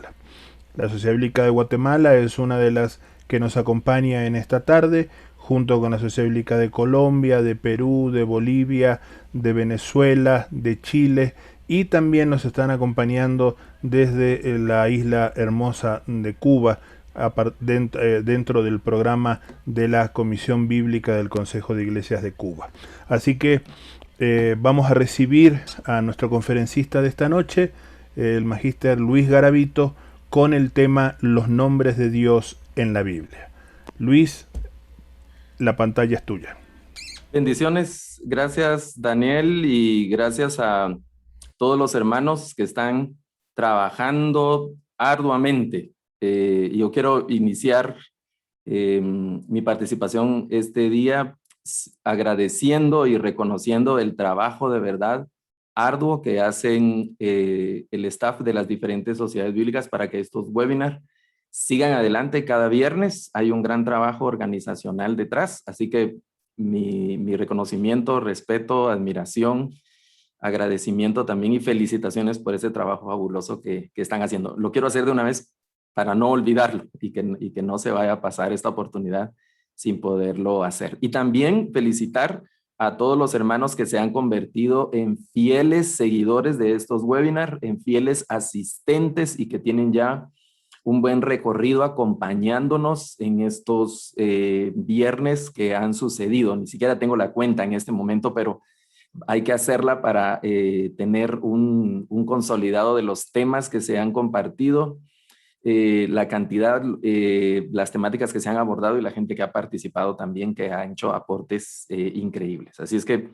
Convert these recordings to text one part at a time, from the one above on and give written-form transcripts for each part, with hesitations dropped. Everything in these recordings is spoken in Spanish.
Guatemala. La Sociedad Bíblica de Guatemala es una de las que nos acompaña en esta tarde, junto con la Sociedad Bíblica de Colombia, de Perú, de Bolivia, de Venezuela, de Chile, y también nos están acompañando desde la isla hermosa de Cuba, dentro del programa de la Comisión Bíblica del Consejo de Iglesias de Cuba. Así que vamos a recibir a nuestro conferencista de esta noche, el magíster Luis Garavito, con el tema Los nombres de Dios en la Biblia. Luis, la pantalla es tuya. Bendiciones, gracias Daniel y gracias a todos los hermanos que están trabajando arduamente. Yo quiero iniciar mi participación este día agradeciendo y reconociendo el trabajo de verdad arduo que hacen el staff de las diferentes sociedades bíblicas para que estos webinars sigan adelante cada viernes. Hay un gran trabajo organizacional detrás, así que mi reconocimiento, respeto, admiración, agradecimiento también y felicitaciones por ese trabajo fabuloso que están haciendo. Lo quiero hacer de una vez para no olvidarlo y que no se vaya a pasar esta oportunidad sin poderlo hacer. Y también felicitar a todos los hermanos que se han convertido en fieles seguidores de estos webinars, en fieles asistentes y que tienen ya un buen recorrido acompañándonos en estos viernes que han sucedido. Ni siquiera tengo la cuenta en este momento, pero hay que hacerla para tener un consolidado de los temas que se han compartido, la cantidad, las temáticas que se han abordado y la gente que ha participado también, que ha hecho aportes increíbles. Así es que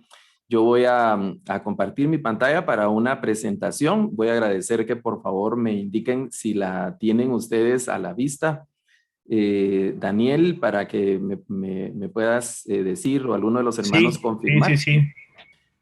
yo voy a compartir mi pantalla para una presentación. Voy a agradecer que por favor me indiquen si la tienen ustedes a la vista. Daniel, para que me puedas decir o alguno de los hermanos confirmar. Sí.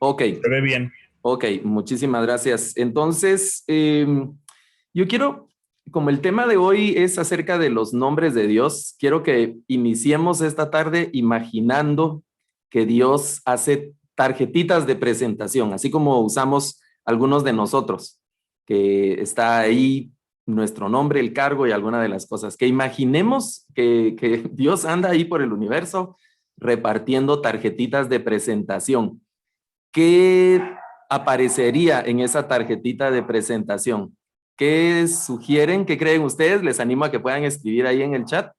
Ok, Se ve bien. ok, muchísimas gracias. Entonces, yo quiero, como el tema de hoy es acerca de los nombres de Dios, quiero que iniciemos esta tarde imaginando que Dios hace tarjetitas de presentación, así como usamos algunos de nosotros, que está ahí nuestro nombre, el cargo y alguna de las cosas. Que imaginemos que Dios anda ahí por el universo repartiendo tarjetitas de presentación. ¿Qué aparecería en esa tarjetita de presentación? ¿Qué sugieren? ¿Qué creen ustedes? Les animo a que puedan escribir ahí en el chat.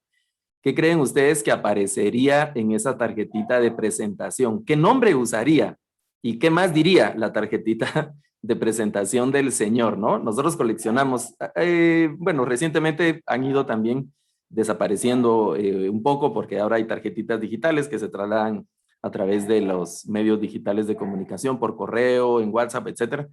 ¿Qué creen ustedes que aparecería en esa tarjetita de presentación? ¿Qué nombre usaría? ¿Y qué más diría la tarjetita de presentación del Señor, no? Nosotros coleccionamos, bueno, recientemente han ido también desapareciendo un poco porque ahora hay tarjetitas digitales que se trasladan a través de los medios digitales de comunicación, por correo, en WhatsApp, etcétera.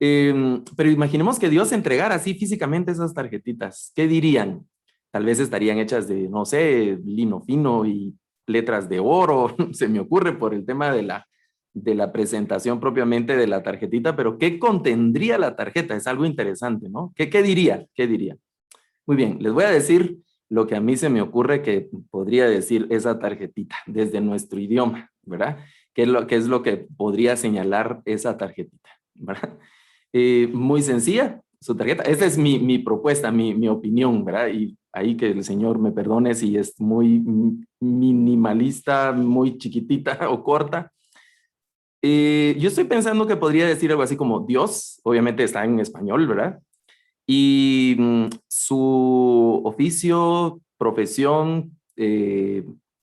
Pero imaginemos que Dios entregara así físicamente esas tarjetitas. ¿Qué dirían? Tal vez estarían hechas de, no sé, lino fino y letras de oro, se me ocurre por el tema de la presentación propiamente de la tarjetita, pero ¿qué contendría la tarjeta? Es algo interesante, ¿no? ¿Qué diría? ¿Qué diría? Muy bien, les voy a decir lo que a mí se me ocurre que podría decir esa tarjetita desde nuestro idioma, ¿verdad? ¿Qué es lo que podría señalar esa tarjetita? ¿Verdad? Muy sencilla, su tarjeta. Esa es mi propuesta, mi opinión, ¿verdad? Y ahí que el Señor me perdone si es muy minimalista, muy chiquitita o corta. Yo estoy pensando que podría decir algo así como Dios, obviamente está en español, ¿verdad? Y su oficio, profesión,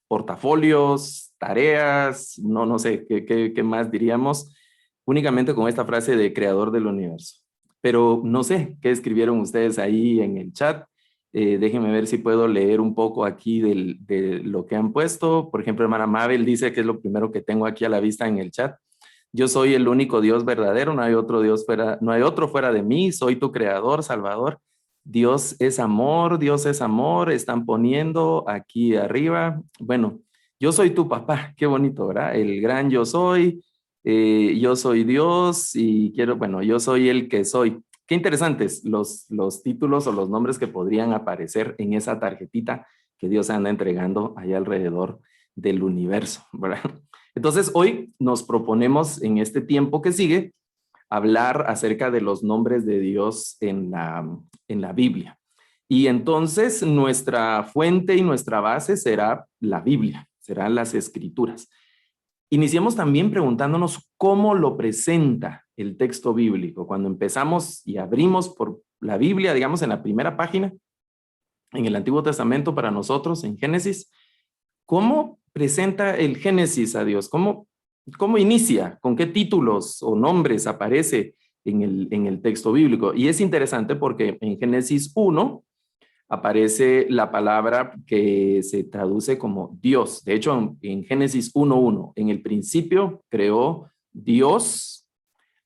portafolios, tareas, no sé qué más diríamos, únicamente con esta frase de creador del universo. Pero no sé qué escribieron ustedes ahí en el chat. Déjenme ver si puedo leer un poco aquí de lo que han puesto. Por ejemplo, hermana Mabel dice que es lo primero que tengo aquí a la vista en el chat. Yo soy el único Dios verdadero, no hay otro Dios fuera, no hay otro fuera de mí, soy tu creador, Salvador. Dios es amor, están poniendo aquí arriba. Bueno, yo soy tu papá, qué bonito, ¿verdad? El gran yo soy Dios y quiero, bueno, yo soy el que soy. Qué interesantes los títulos o los nombres que podrían aparecer en esa tarjetita que Dios anda entregando allá alrededor del universo, ¿verdad? Entonces, hoy nos proponemos en este tiempo que sigue hablar acerca de los nombres de Dios en la Biblia. Y entonces nuestra fuente y nuestra base será la Biblia, serán las Escrituras. Iniciemos también preguntándonos cómo lo presenta el texto bíblico. Cuando empezamos y abrimos por la Biblia, digamos en la primera página, en el Antiguo Testamento para nosotros, en Génesis, ¿cómo presenta el Génesis a Dios? ¿Cómo inicia? ¿Con qué títulos o nombres aparece en el texto bíblico? Y es interesante porque en Génesis 1 aparece la palabra que se traduce como Dios. De hecho, en Génesis 1:1, en el principio creó Dios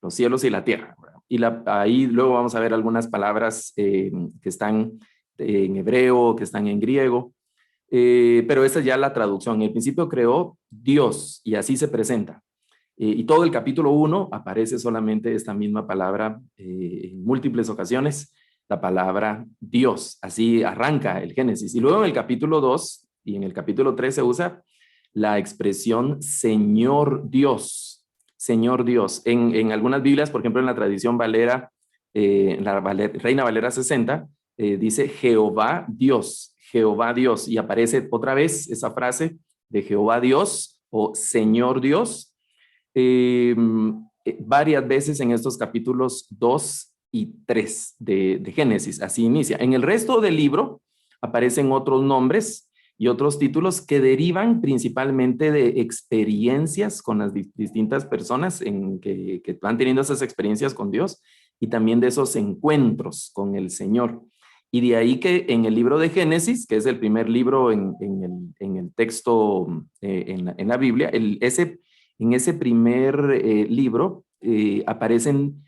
los cielos y la tierra. Y ahí luego vamos a ver algunas palabras que están en hebreo, que están en griego. Pero esa es ya la traducción. En el principio creó Dios y así se presenta. Y todo el capítulo 1 aparece solamente esta misma palabra en múltiples ocasiones, la palabra Dios. Así arranca el Génesis. Y luego en el capítulo 2 y en el capítulo 3 se usa la expresión Señor Dios. Señor Dios. En algunas Biblias, por ejemplo en la tradición Valera, Reina Valera 60, dice Jehová Dios. Jehová Dios, y aparece otra vez esa frase de Jehová Dios o Señor Dios varias veces en estos capítulos 2 y 3 de Génesis, así inicia. En el resto del libro aparecen otros nombres y otros títulos que derivan principalmente de experiencias con las distintas personas que van teniendo esas experiencias con Dios y también de esos encuentros con el Señor. Y de ahí que en el libro de Génesis, que es el primer libro en el texto, en la Biblia, en ese primer libro aparecen,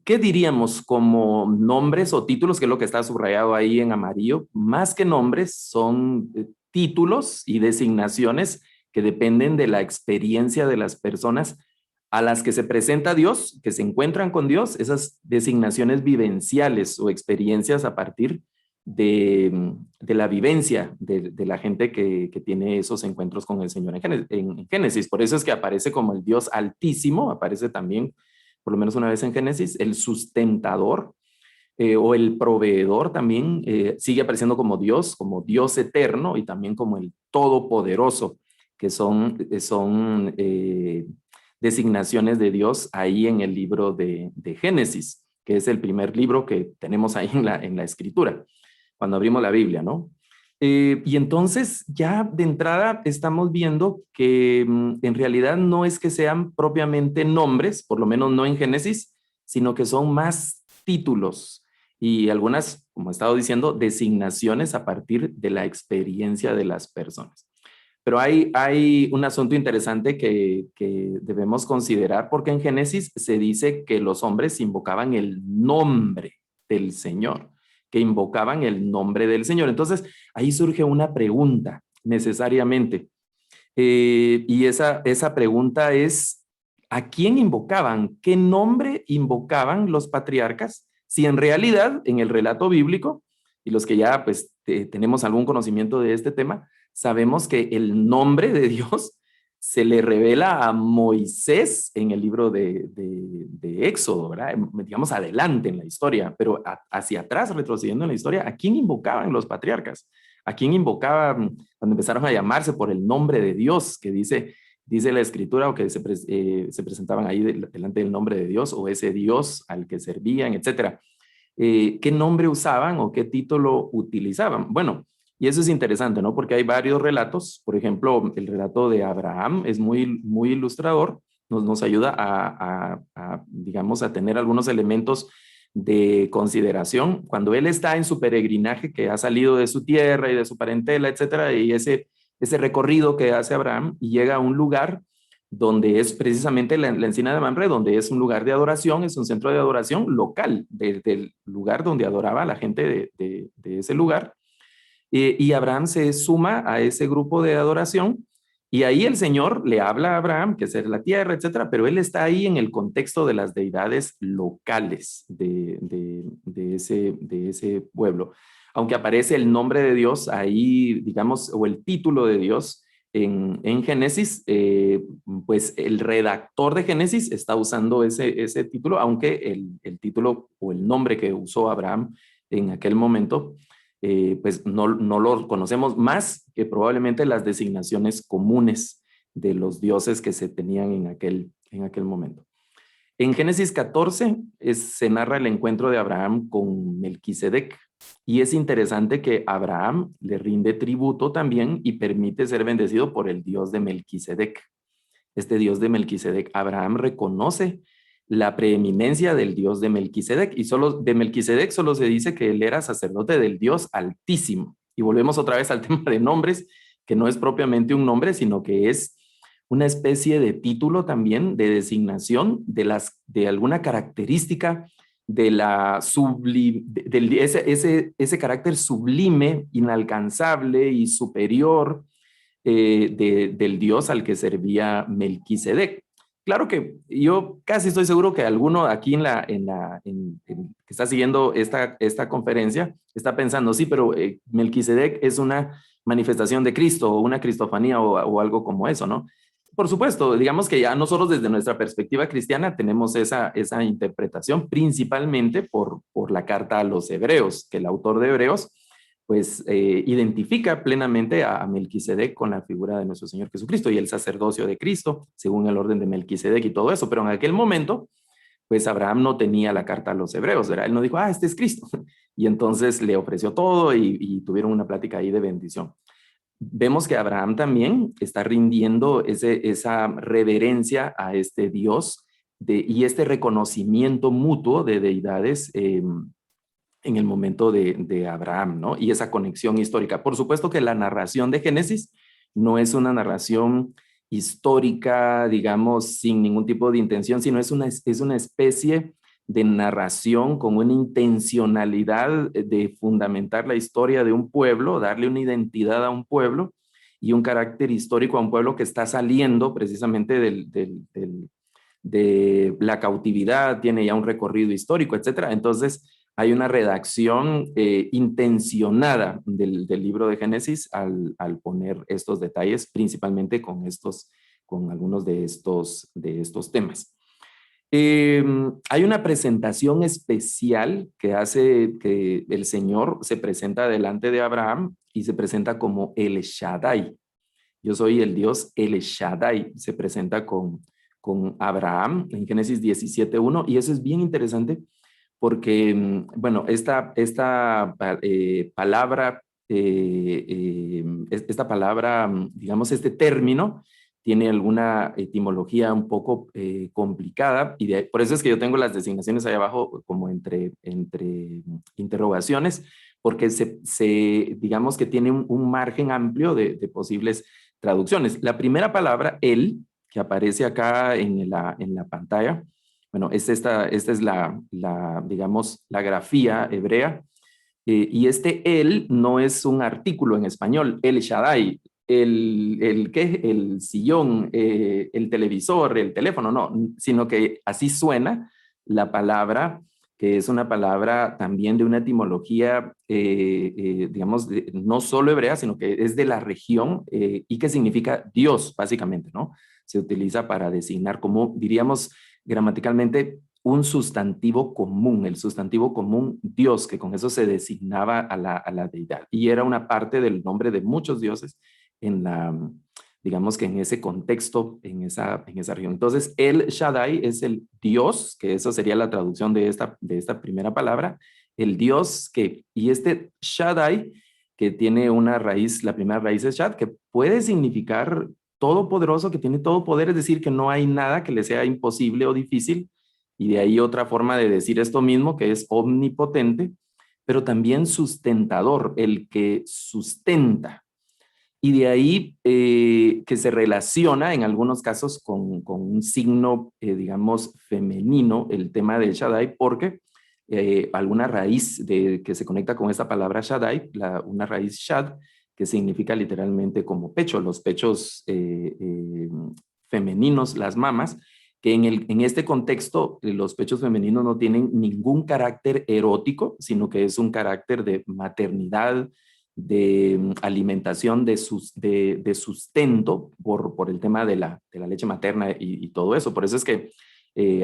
¿qué diríamos como nombres o títulos? Que es lo que está subrayado ahí en amarillo. Más que nombres, son títulos y designaciones que dependen de la experiencia de las personas a las que se presenta Dios, que se encuentran con Dios, esas designaciones vivenciales o experiencias a partir de la vivencia de la gente que tiene esos encuentros con el Señor en Génesis. Por eso es que aparece como el Dios Altísimo, aparece también, por lo menos una vez en Génesis, el sustentador o el proveedor también sigue apareciendo como Dios eterno y también como el Todopoderoso, que son designaciones de Dios ahí en el libro de Génesis, que es el primer libro que tenemos ahí en la escritura, cuando abrimos la Biblia, ¿no? Y entonces ya de entrada estamos viendo que en realidad no es que sean propiamente nombres, por lo menos no en Génesis, sino que son más títulos y algunas, como he estado diciendo, designaciones a partir de la experiencia de las personas. Pero hay un asunto interesante que debemos considerar porque en Génesis se dice que los hombres invocaban el nombre del Señor, que invocaban el nombre del Señor. Entonces, ahí surge una pregunta necesariamente. Y esa pregunta es, ¿a quién invocaban? ¿Qué nombre invocaban los patriarcas? Si en realidad, en el relato bíblico, y los que ya pues tenemos algún conocimiento de este tema, sabemos que el nombre de Dios se le revela a Moisés en el libro de Éxodo, ¿verdad? Digamos adelante en la historia, pero hacia atrás, retrocediendo en la historia, ¿a quién invocaban los patriarcas? ¿A quién invocaban cuando empezaron a llamarse por el nombre de Dios, que dice la escritura, o que se presentaban ahí delante del nombre de Dios, o ese Dios al que servían, etcétera? ¿Qué nombre usaban o qué título utilizaban? Bueno, y eso es interesante, ¿no? Porque hay varios relatos. Por ejemplo, el relato de Abraham es muy, muy ilustrador. Nos ayuda digamos, a tener algunos elementos de consideración. Cuando él está en su peregrinaje, que ha salido de su tierra y de su parentela, etcétera, y ese recorrido que hace Abraham y llega a un lugar donde es precisamente la encina de Mamre, donde es un lugar de adoración, es un centro de adoración local, del lugar donde adoraba a la gente de ese lugar. Y Abraham se suma a ese grupo de adoración y ahí el Señor le habla a Abraham, que es la tierra, etcétera, pero él está ahí en el contexto de las deidades locales de ese pueblo. Aunque aparece el nombre de Dios ahí, digamos, o el título de Dios en Génesis, pues el redactor de Génesis está usando ese título, aunque el título o el nombre que usó Abraham en aquel momento, pues no lo conocemos más que probablemente las designaciones comunes de los dioses que se tenían en aquel momento. En Génesis 14 se narra el encuentro de Abraham con Melquisedec, y es interesante que Abraham le rinde tributo también y permite ser bendecido por el Dios de Melquisedec. Este Dios de Melquisedec, Abraham reconoce la preeminencia del Dios de Melquisedec, y solo de Melquisedec solo se dice que él era sacerdote del Dios Altísimo. Y volvemos otra vez al tema de nombres, que no es propiamente un nombre, sino que es una especie de título también, de designación de alguna característica de la ese carácter sublime, inalcanzable y superior del Dios al que servía Melquisedec. Claro que yo casi estoy seguro que alguno aquí que está siguiendo esta conferencia está pensando, sí, pero Melquisedec es una manifestación de Cristo o una cristofanía o algo como eso, ¿no? Por supuesto, digamos que ya nosotros desde nuestra perspectiva cristiana tenemos esa interpretación principalmente por la carta a los hebreos, que el autor de Hebreos pues identifica plenamente a Melquisedec con la figura de nuestro Señor Jesucristo y el sacerdocio de Cristo, según el orden de Melquisedec y todo eso. Pero en aquel momento, pues Abraham no tenía la carta a los hebreos, ¿verdad? Él no dijo, este es Cristo. Y entonces le ofreció todo y tuvieron una plática ahí de bendición. Vemos que Abraham también está rindiendo esa reverencia a este Dios y este reconocimiento mutuo de deidades en el momento de Abraham, ¿no? Y esa conexión histórica. Por supuesto que la narración de Génesis no es una narración histórica, digamos, sin ningún tipo de intención, sino es una especie de narración con una intencionalidad de fundamentar la historia de un pueblo, darle una identidad a un pueblo y un carácter histórico a un pueblo que está saliendo precisamente de la cautividad, tiene ya un recorrido histórico, etcétera. Entonces, hay una redacción intencionada del libro de Génesis al poner estos detalles, principalmente con algunos de estos temas. Hay una presentación especial que hace que el Señor se presenta delante de Abraham y se presenta como El Shaddai. Yo soy el Dios El Shaddai. Se presenta con Abraham en Génesis 17:1, y eso es bien interesante porque, bueno, esta palabra, digamos, este término, tiene alguna etimología un poco complicada, y por eso es que yo tengo las designaciones ahí abajo como entre interrogaciones, porque digamos que tiene un margen amplio de posibles traducciones. La primera palabra, él, que aparece acá en la pantalla, bueno, esta es digamos, la grafía hebrea, y este él no es un artículo en español, el Shaddai, el sillón, el televisor, el teléfono, no, sino que así suena la palabra, que es una palabra también de una etimología, digamos, no solo hebrea, sino que es de la región y que significa Dios, básicamente, ¿no? Se utiliza para designar, como diríamos gramaticalmente, un sustantivo común, el sustantivo común Dios, que con eso se designaba a la deidad. Y era una parte del nombre de muchos dioses digamos que en ese contexto, en esa región. Entonces, el Shaddai es el Dios, que eso sería la traducción de esta primera palabra, el Dios y este Shaddai, que tiene una raíz, la primera raíz es Shad, que puede significar todopoderoso, que tiene todo poder, es decir, que no hay nada que le sea imposible o difícil, y de ahí otra forma de decir esto mismo, que es omnipotente, pero también sustentador, el que sustenta. Y de ahí que se relaciona en algunos casos con un signo, digamos, femenino, el tema del Shaddai, porque alguna raíz que se conecta con esta palabra Shaddai, una raíz Shad, que significa literalmente como pecho, los pechos femeninos, las mamas, que en este contexto los pechos femeninos no tienen ningún carácter erótico, sino que es un carácter de maternidad, alimentación, de sustento por el tema de la leche materna y todo eso. Por eso es que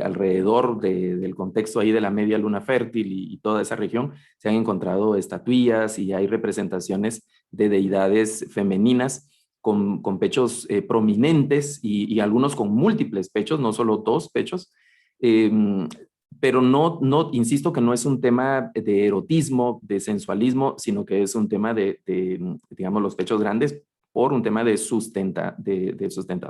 alrededor del contexto ahí de la media luna fértil y toda esa región se han encontrado estatuillas y hay representaciones de deidades femeninas con pechos prominentes y algunos con múltiples pechos, no solo dos pechos. Eh, pero insisto que no es un tema de erotismo, de sensualismo, sino que es un tema digamos, los pechos grandes por un tema de sustentado.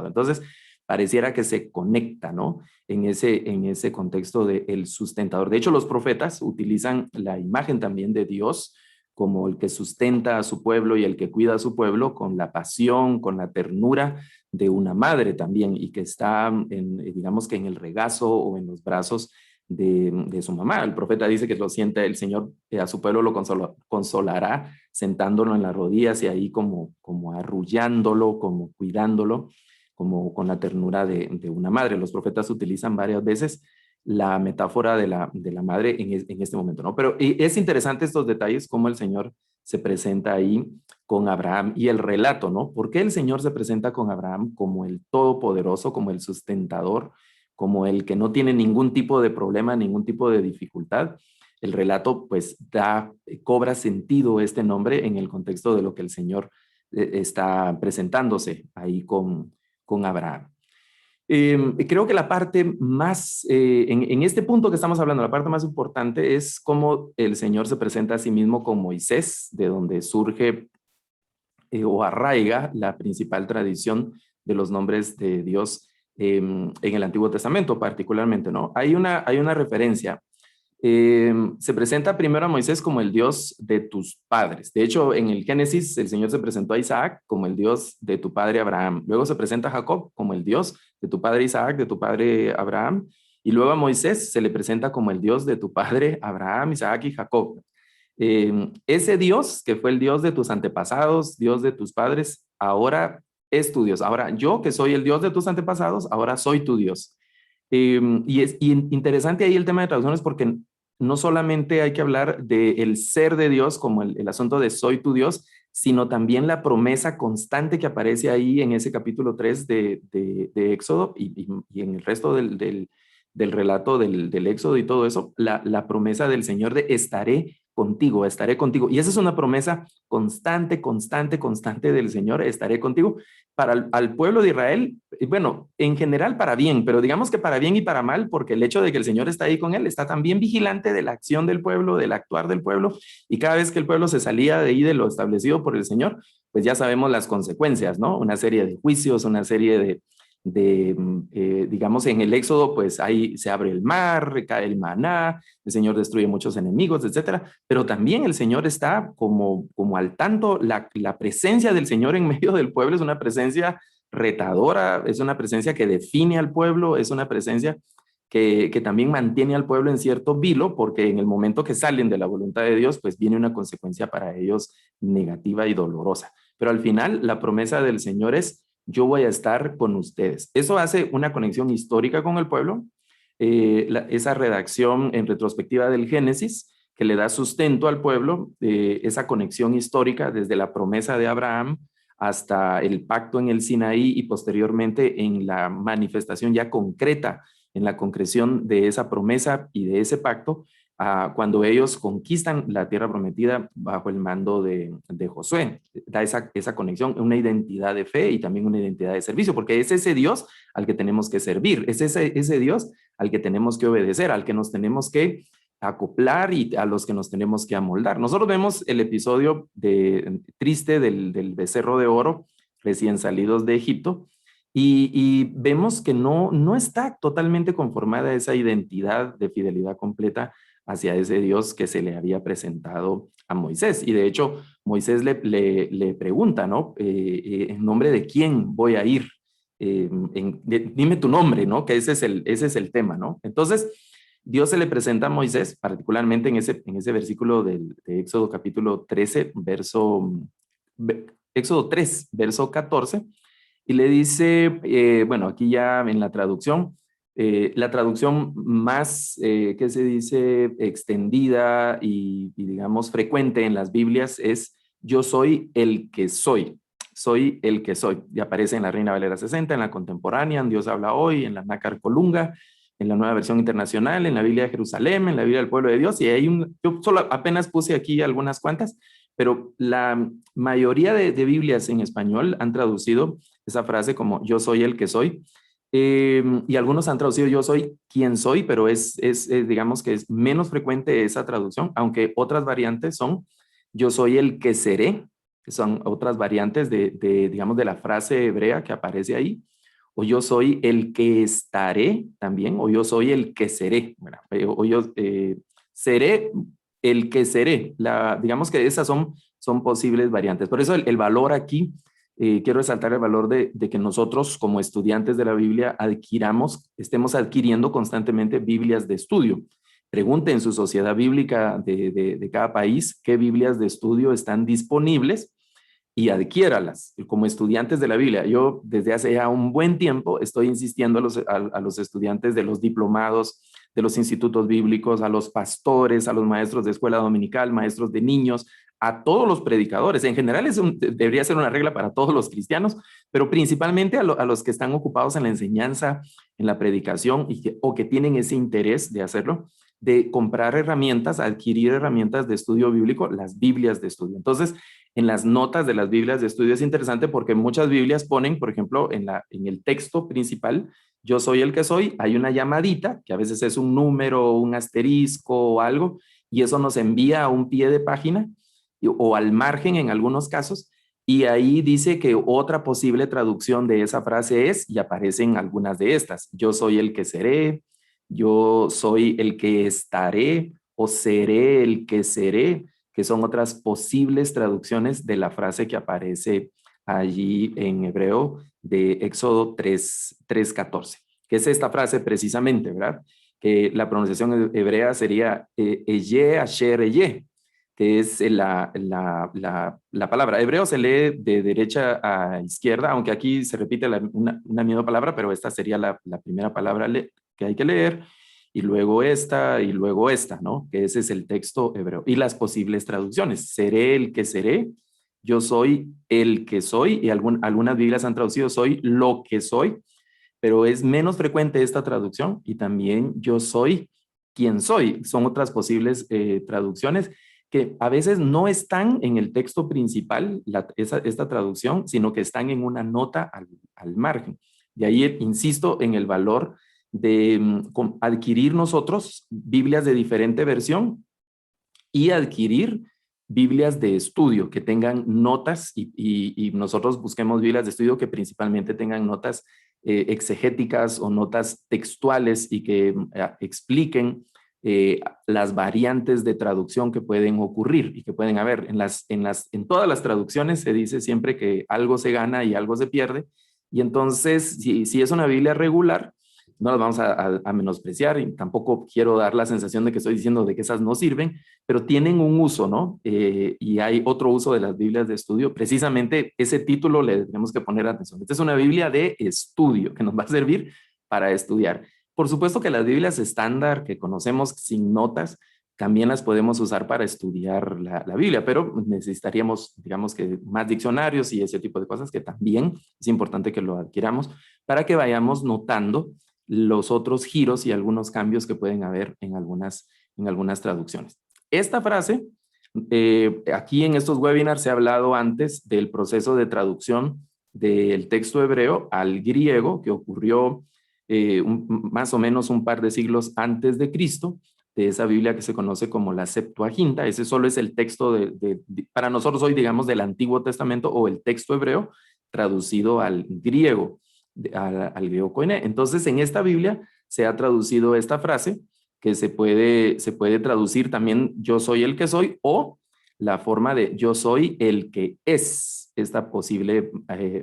Entonces, pareciera que se conecta, ¿no? En ese contexto del sustentador. De hecho, los profetas utilizan la imagen también de Dios como el que sustenta a su pueblo y el que cuida a su pueblo con la pasión, con la ternura de una madre también, y que está, digamos que en el regazo o en los brazos de su mamá. El profeta dice que lo siente el Señor, a su pueblo lo consolará sentándolo en las rodillas y ahí como arrullándolo, como cuidándolo, como con la ternura de una madre. Los profetas utilizan varias veces la metáfora de la madre en este momento, ¿no? Pero es interesante estos detalles, cómo el Señor se presenta ahí con Abraham y el relato, ¿no? ¿Por qué el Señor se presenta con Abraham como el todopoderoso, como el sustentador, como el que no tiene ningún tipo de problema, ningún tipo de dificultad? El relato pues cobra sentido este nombre en el contexto de lo que el Señor está presentándose ahí con Abraham. Creo que la parte más, en este punto que estamos hablando, la parte más importante es cómo el Señor se presenta a sí mismo con Moisés, de donde surge o arraiga la principal tradición de los nombres de Dios en el Antiguo Testamento particularmente, ¿no? Hay una referencia. Se presenta primero a Moisés como el Dios de tus padres. De hecho, en el Génesis, el Señor se presentó a Isaac como el Dios de tu padre Abraham. Luego se presenta a Jacob como el Dios de tu padre Isaac, de tu padre Abraham. Y luego a Moisés se le presenta como el Dios de tu padre Abraham, Isaac y Jacob. Ese Dios, que fue el Dios de tus antepasados, Dios de tus padres, ahora es tu Dios. Ahora yo, que soy el Dios de tus antepasados, ahora soy tu Dios. Y es interesante ahí el tema de traducciones porque no solamente hay que hablar del ser de Dios como el asunto de soy tu Dios, sino también la promesa constante que aparece ahí en ese capítulo 3 de Éxodo y en el resto del relato del Éxodo y todo eso, la promesa del Señor de estaré contigo, estaré contigo. Y esa es una promesa constante, constante, constante del Señor, estaré contigo para al pueblo de Israel, bueno, en general para bien, pero digamos que para bien y para mal, porque el hecho de que el Señor está ahí con él, está también vigilante de la acción del pueblo, del actuar del pueblo, y cada vez que el pueblo se salía de ahí de lo establecido por el Señor, pues ya sabemos las consecuencias, ¿no? Una serie de juicios, una serie digamos, en el Éxodo, pues ahí se abre el mar, recae el maná, el Señor destruye muchos enemigos, etcétera, pero también el Señor está como al tanto, la presencia del Señor en medio del pueblo es una presencia retadora, es una presencia que define al pueblo, es una presencia que también mantiene al pueblo en cierto vilo, porque en el momento que salen de la voluntad de Dios, pues viene una consecuencia para ellos negativa y dolorosa. Pero al final, la promesa del Señor es, yo voy a estar con ustedes. Eso hace una conexión histórica con el pueblo, esa redacción en retrospectiva del Génesis, que le da sustento al pueblo, esa conexión histórica desde la promesa de Abraham hasta el pacto en el Sinaí y posteriormente en la manifestación ya concreta, en la concreción de esa promesa y de ese pacto, cuando ellos conquistan la tierra prometida bajo el mando de Josué. Da esa conexión, una identidad de fe y también una identidad de servicio, porque es ese Dios al que tenemos que servir, es ese Dios al que tenemos que obedecer, al que nos tenemos que acoplar y a los que nos tenemos que amoldar. Nosotros vemos el episodio triste del becerro de oro recién salidos de Egipto y vemos que no está totalmente conformada esa identidad de fidelidad completa hacia ese Dios que se le había presentado a Moisés. Y de hecho, Moisés le pregunta, ¿no? ¿En nombre de quién voy a ir? Dime tu nombre, ¿no? Que ese es el tema, ¿no? Entonces, Dios se le presenta a Moisés, particularmente en ese versículo de Éxodo capítulo 13, Éxodo 3, verso 14, y le dice, bueno, aquí ya en la traducción más, que se dice, extendida y digamos frecuente en las Biblias es yo soy el que soy el que soy. Y aparece en la Reina Valera 60, en la Contemporánea, en Dios habla hoy, en la Nácar Colunga, en la Nueva Versión Internacional, en la Biblia de Jerusalén, en la Biblia del Pueblo de Dios, y yo solo apenas puse aquí algunas cuantas, pero la mayoría de Biblias en español han traducido esa frase como yo soy el que soy, y algunos han traducido yo soy quien soy, pero digamos que es menos frecuente esa traducción, aunque otras variantes son yo soy el que seré, que son otras variantes digamos, de la frase hebrea que aparece ahí, o yo soy el que estaré también, o yo soy el que seré, bueno, o yo seré el que seré. Digamos que esas son posibles variantes. Por eso el valor aquí, quiero resaltar el valor de que nosotros como estudiantes de la Biblia estemos adquiriendo constantemente Biblias de estudio. Pregunte en su sociedad bíblica de cada país qué Biblias de estudio están disponibles y adquiéralas como estudiantes de la Biblia. Yo desde hace ya un buen tiempo estoy insistiendo a los estudiantes de los diplomados, de los institutos bíblicos, a los pastores, a los maestros de escuela dominical, maestros de niños, a todos los predicadores. En general debería ser una regla para todos los cristianos, pero principalmente a los que están ocupados en la enseñanza, en la predicación o que tienen ese interés de hacerlo, de comprar herramientas, adquirir herramientas de estudio bíblico, las Biblias de estudio. Entonces, en las notas de las Biblias de estudio es interesante porque muchas Biblias ponen, por ejemplo, en el texto principal, yo soy el que soy, hay una llamadita, que a veces es un número, un asterisco o algo, y eso nos envía a un pie de página o al margen en algunos casos, y ahí dice que otra posible traducción de esa frase es, y aparecen algunas de estas, yo soy el que seré, yo soy el que estaré o seré el que seré, que son otras posibles traducciones de la frase que aparece allí en hebreo de Éxodo 3:14, que es esta frase precisamente, ¿verdad? Que la pronunciación hebrea sería eye asher eye, que es la palabra. Hebreo se lee de derecha a izquierda, aunque aquí se repite una misma palabra, pero esta sería la primera palabra que hay que leer, y luego esta, ¿no? Que ese es el texto hebreo. Y las posibles traducciones. Seré el que seré, yo soy el que soy, y algunas Biblias han traducido soy lo que soy, pero es menos frecuente esta traducción, y también yo soy quien soy. Son otras posibles traducciones que a veces no están en el texto principal, esta traducción, sino que están en una nota al margen. De ahí insisto en el valor de adquirir nosotros Biblias de diferente versión y adquirir Biblias de estudio que tengan notas y nosotros busquemos Biblias de estudio que principalmente tengan notas exegéticas o notas textuales y que expliquen las variantes de traducción que pueden ocurrir y que pueden haber. En todas las traducciones se dice siempre que algo se gana y algo se pierde, y entonces si es una Biblia regular, no las vamos a menospreciar, y tampoco quiero dar la sensación de que estoy diciendo de que esas no sirven, pero tienen un uso, ¿no? Y hay otro uso de las Biblias de estudio. Precisamente ese título le tenemos que poner atención. Esta es una Biblia de estudio que nos va a servir para estudiar. Por supuesto que las Biblias estándar que conocemos sin notas, también las podemos usar para estudiar la Biblia, pero necesitaríamos, digamos que más diccionarios y ese tipo de cosas que también es importante que lo adquiramos para que vayamos notando los otros giros y algunos cambios que pueden haber en algunas traducciones. Esta frase, aquí en estos webinars se ha hablado antes del proceso de traducción del texto hebreo al griego que ocurrió más o menos un par de siglos antes de Cristo, de esa Biblia que se conoce como la Septuaginta. Ese solo es el texto para nosotros hoy, digamos, del Antiguo Testamento o el texto hebreo traducido al griego. Al griego koiné. Entonces, en esta Biblia se ha traducido esta frase que se puede traducir también yo soy el que soy, o la forma de yo soy el que es, esta posible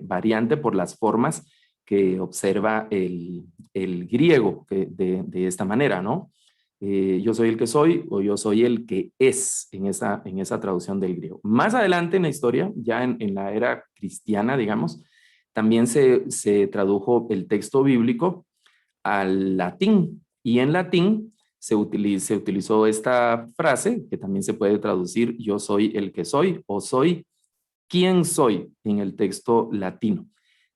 variante por las formas que observa el griego de esta manera, ¿no? Yo soy el que soy o yo soy el que es en esa traducción del griego. Más adelante en la historia, ya en la era cristiana, digamos, también se tradujo el texto bíblico al latín, y en latín se utilizó esta frase que también se puede traducir yo soy el que soy o soy ¿quién soy?, en el texto latino.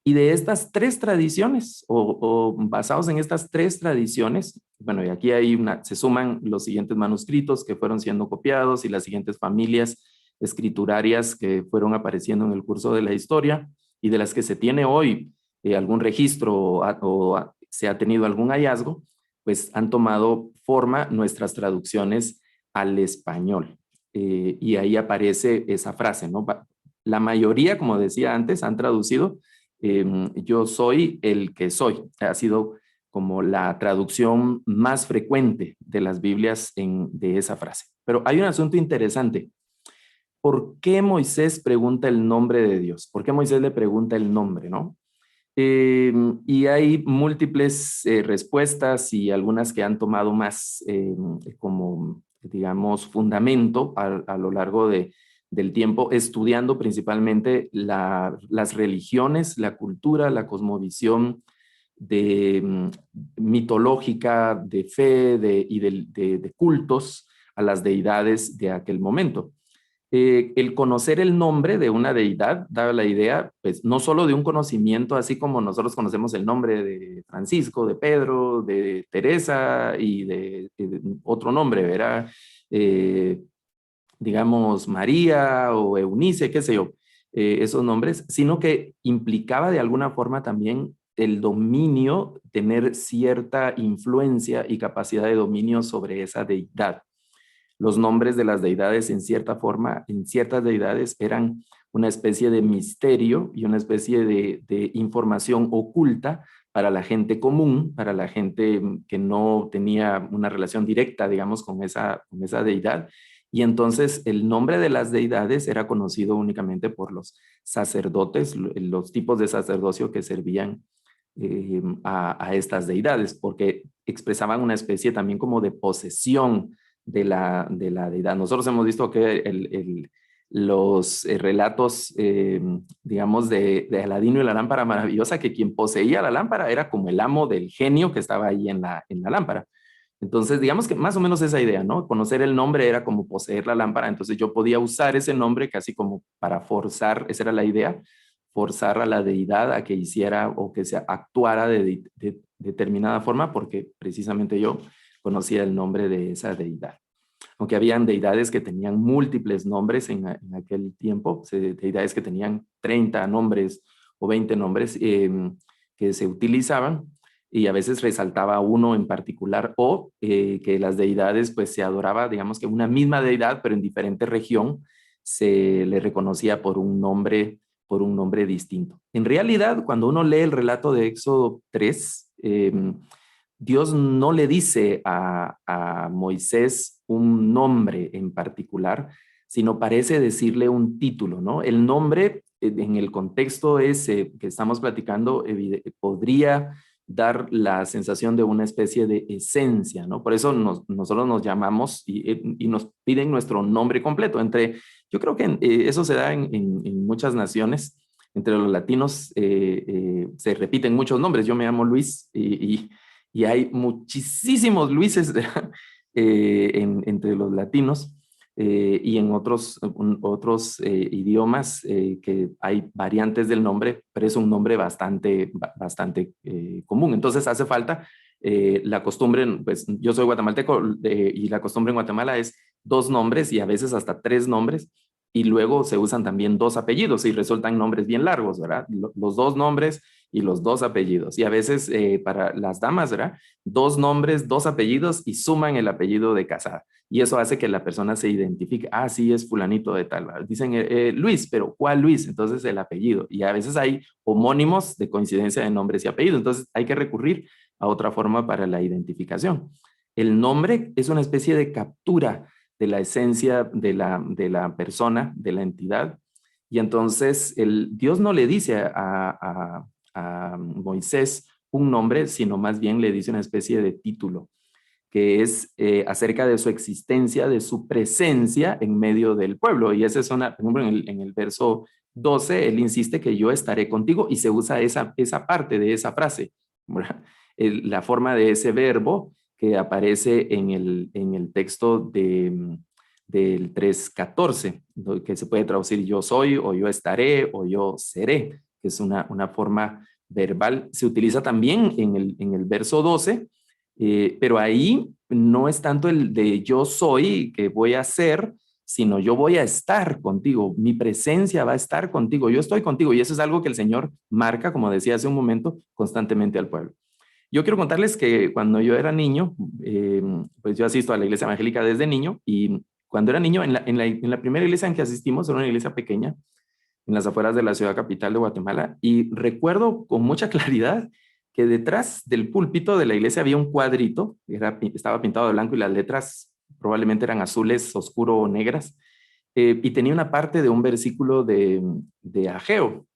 Y de estas tres tradiciones, o basados en estas tres tradiciones, bueno, y aquí se suman los siguientes manuscritos que fueron siendo copiados y las siguientes familias escriturarias que fueron apareciendo en el curso de la historia y de las que se tiene hoy algún registro o se ha tenido algún hallazgo, pues han tomado forma nuestras traducciones al español. Y ahí aparece esa frase, ¿no? La mayoría, como decía antes, han traducido yo soy el que soy. Ha sido como la traducción más frecuente de las Biblias de esa frase. Pero hay un asunto interesante. ¿Por qué Moisés pregunta el nombre de Dios? ¿Por qué Moisés le pregunta el nombre, no? Y hay múltiples respuestas y algunas que han tomado más como, digamos, fundamento a lo largo del tiempo, estudiando principalmente las religiones, la cultura, la cosmovisión mitológica, de fe y de cultos a las deidades de aquel momento. El conocer el nombre de una deidad daba la idea, pues, no solo de un conocimiento, así como nosotros conocemos el nombre de Francisco, de Pedro, de Teresa y de otro nombre, ¿verdad? Digamos, María o Eunice, qué sé yo, esos nombres, sino que implicaba de alguna forma también el dominio, tener cierta influencia y capacidad de dominio sobre esa deidad. Los nombres de las deidades, en cierta forma, en ciertas deidades eran una especie de misterio y una especie de información oculta para la gente común, para la gente que no tenía una relación directa, digamos, con esa deidad. Y entonces el nombre de las deidades era conocido únicamente por los sacerdotes, los tipos de sacerdocio que servían a estas deidades, porque expresaban una especie también como de posesión de la deidad. Nosotros hemos visto que los relatos, digamos, de Aladino y la lámpara maravillosa, que quien poseía la lámpara era como el amo del genio que estaba ahí en la lámpara. Entonces, digamos que más o menos esa idea, ¿no? Conocer el nombre era como poseer la lámpara, entonces yo podía usar ese nombre casi como para forzar, esa era la idea, forzar a la deidad a que hiciera o que se actuara de determinada forma, porque precisamente yo conocía el nombre de esa deidad. Aunque habían deidades que tenían múltiples nombres en aquel tiempo, deidades que tenían 30 nombres o 20 nombres que se utilizaban, y a veces resaltaba uno en particular, o que las deidades pues se adoraba, digamos que una misma deidad, pero en diferente región se le reconocía por un nombre distinto. En realidad, cuando uno lee el relato de Éxodo 3, Dios no le dice a Moisés un nombre en particular, sino parece decirle un título, ¿no? El nombre, en el contexto ese que estamos platicando, podría dar la sensación de una especie de esencia, ¿no? Por eso nosotros nos llamamos y nos piden nuestro nombre completo. Yo creo que eso se da en muchas naciones. Entre los latinos se repiten muchos nombres. Yo me llamo Luis y hay muchísimos Luises entre los latinos y en otros idiomas que hay variantes del nombre, pero es un nombre bastante común. Entonces hace falta la costumbre, pues yo soy guatemalteco y la costumbre en Guatemala es 2 nombres y a veces hasta 3 nombres, y luego se usan también 2 apellidos y resultan nombres bien largos, ¿verdad? Los 2 nombres y los 2 apellidos. Y a veces para las damas, ¿verdad? 2 nombres, 2 apellidos y suman el apellido de casada. Y eso hace que la persona se identifique. Ah, sí, es fulanito de tal. Dicen Luis, pero ¿cuál Luis? Entonces el apellido. Y a veces hay homónimos de coincidencia de nombres y apellidos. Entonces hay que recurrir a otra forma para la identificación. El nombre es una especie de captura de la esencia de la persona, de la entidad. Y entonces Dios no le dice a Moisés un nombre, sino más bien le dice una especie de título, que es acerca de su existencia, de su presencia en medio del pueblo. Y esa es por ejemplo, en el verso 12, él insiste que yo estaré contigo, y se usa esa parte de esa frase, la forma de ese verbo que aparece en el texto del 3:14, que se puede traducir yo soy, o yo estaré, o yo seré, que es una forma verbal. Se utiliza también en el verso 12, pero ahí no es tanto el de yo soy, que voy a ser, sino yo voy a estar contigo, mi presencia va a estar contigo, yo estoy contigo, y eso es algo que el Señor marca, como decía hace un momento, constantemente al pueblo. Yo quiero contarles que cuando yo era niño, pues yo asisto a la iglesia evangélica desde niño, y cuando era niño, en la primera iglesia en que asistimos, era una iglesia pequeña, en las afueras de la ciudad capital de Guatemala, y recuerdo con mucha claridad que detrás del púlpito de la iglesia había un cuadrito, estaba pintado de blanco y las letras probablemente eran azules, oscuro o negras, y tenía una parte de un versículo de Ageo,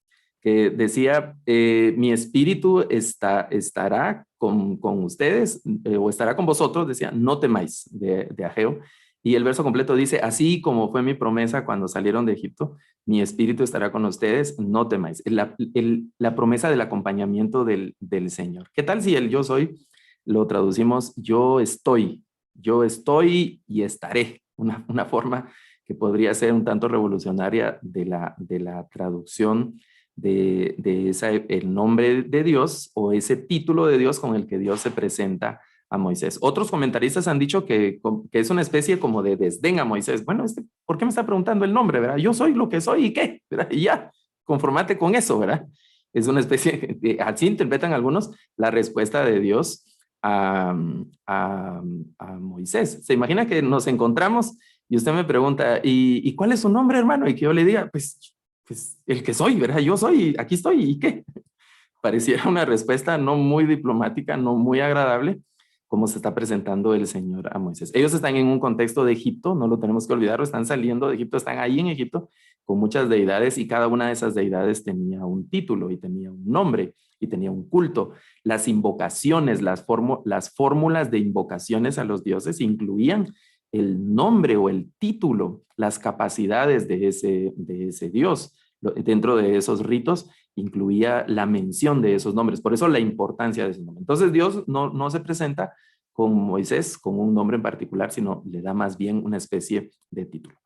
que decía, mi espíritu estará con ustedes, o estará con vosotros, decía, no temáis, de Ageo. Y el verso completo dice, así como fue mi promesa cuando salieron de Egipto, mi espíritu estará con ustedes, no temáis. La promesa del acompañamiento del Señor. ¿Qué tal si el yo soy lo traducimos yo estoy y estaré? Una forma que podría ser un tanto revolucionaria de la traducción el nombre de Dios o ese título de Dios con el que Dios se presenta a Moisés. Otros comentaristas han dicho que es una especie como de desdén a Moisés. Bueno, ¿por qué me está preguntando el nombre, verdad? Yo soy lo que soy y qué, ¿verdad? Y ya, conformate con eso, ¿verdad? Es una especie, así interpretan algunos la respuesta de Dios a, a Moisés. ¿Se imagina que nos encontramos y usted me pregunta, ¿y cuál es su nombre, hermano? Y que yo le diga, pues el que soy, ¿verdad? Yo soy, aquí estoy, ¿y qué? Pareciera una respuesta no muy diplomática, no muy agradable, como se está presentando el Señor a Moisés. Ellos están en un contexto de Egipto, no lo tenemos que olvidar, están saliendo de Egipto, están ahí en Egipto con muchas deidades y cada una de esas deidades tenía un título y tenía un nombre y tenía un culto. Las invocaciones, las fórmulas de invocaciones a los dioses incluían el nombre o el título, las capacidades de ese dios. Dentro de esos ritos incluía la mención de esos nombres, por eso la importancia de ese nombre. Entonces Dios no se presenta con Moisés con un nombre en particular, sino le da más bien una especie de título.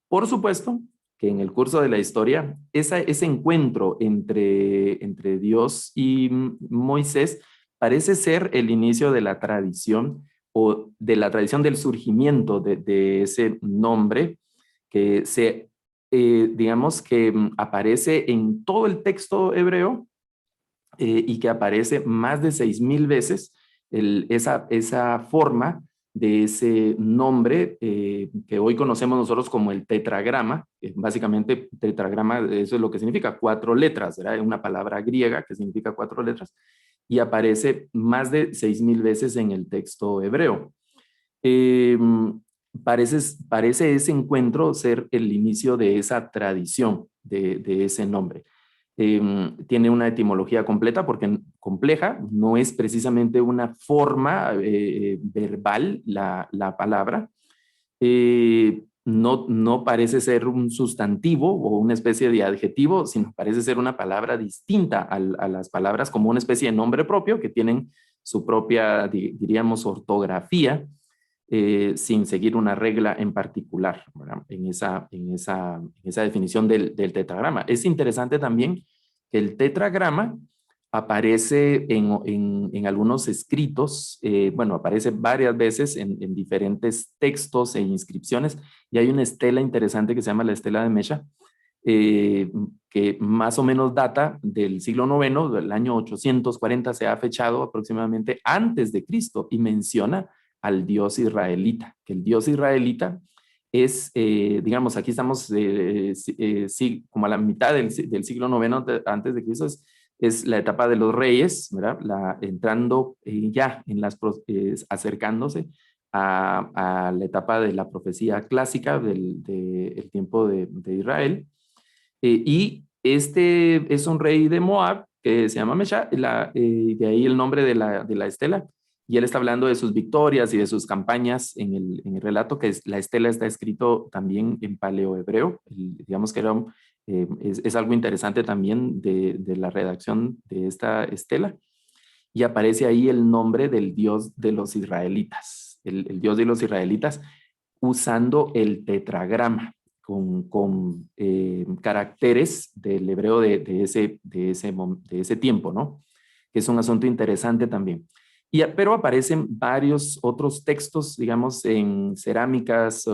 Por supuesto que en el curso de la historia, ese encuentro entre Dios y Moisés parece ser el inicio de la tradición o de la tradición del surgimiento de ese nombre que digamos que aparece en todo el texto hebreo y que aparece más de 6,000 veces esa forma de ese nombre que hoy conocemos nosotros como el tetragrama. Básicamente, tetragrama, eso es lo que significa 4 letras, ¿verdad? Una palabra griega que significa 4 letras y aparece más de 6,000 veces en el texto hebreo. Eh, parece ese encuentro ser el inicio de esa tradición de ese nombre. Tiene una etimología compleja, no es precisamente una forma verbal la palabra. No parece ser un sustantivo o una especie de adjetivo, sino parece ser una palabra distinta a las palabras como una especie de nombre propio que tienen su propia, diríamos, ortografía sin seguir una regla en particular, ¿verdad? En esa definición del tetragrama. Es interesante también que el tetragrama aparece en algunos escritos, bueno, aparece varias veces en diferentes textos e inscripciones, y hay una estela interesante que se llama la estela de Mesha, que más o menos data del siglo IX, del año 840 se ha fechado aproximadamente antes de Cristo, y menciona al Dios israelita, que el Dios israelita es, digamos, aquí estamos sí, como a la mitad del siglo IX antes de Cristo, es la etapa de los reyes, ¿verdad? Entrando ya en acercándose a la etapa de la profecía clásica del tiempo de Israel. Y este es un rey de Moab que se llama Mesha, de ahí el nombre de la estela. Y él está hablando de sus victorias y de sus campañas en el relato, que la estela está escrito también en paleohebreo. Digamos que es algo interesante también de la redacción de esta estela. Y aparece ahí el nombre del Dios de los israelitas. El Dios de los israelitas usando el tetragrama con caracteres del hebreo de ese tiempo, ¿no? Que es un asunto interesante también. Pero aparecen varios otros textos, digamos, en cerámicas,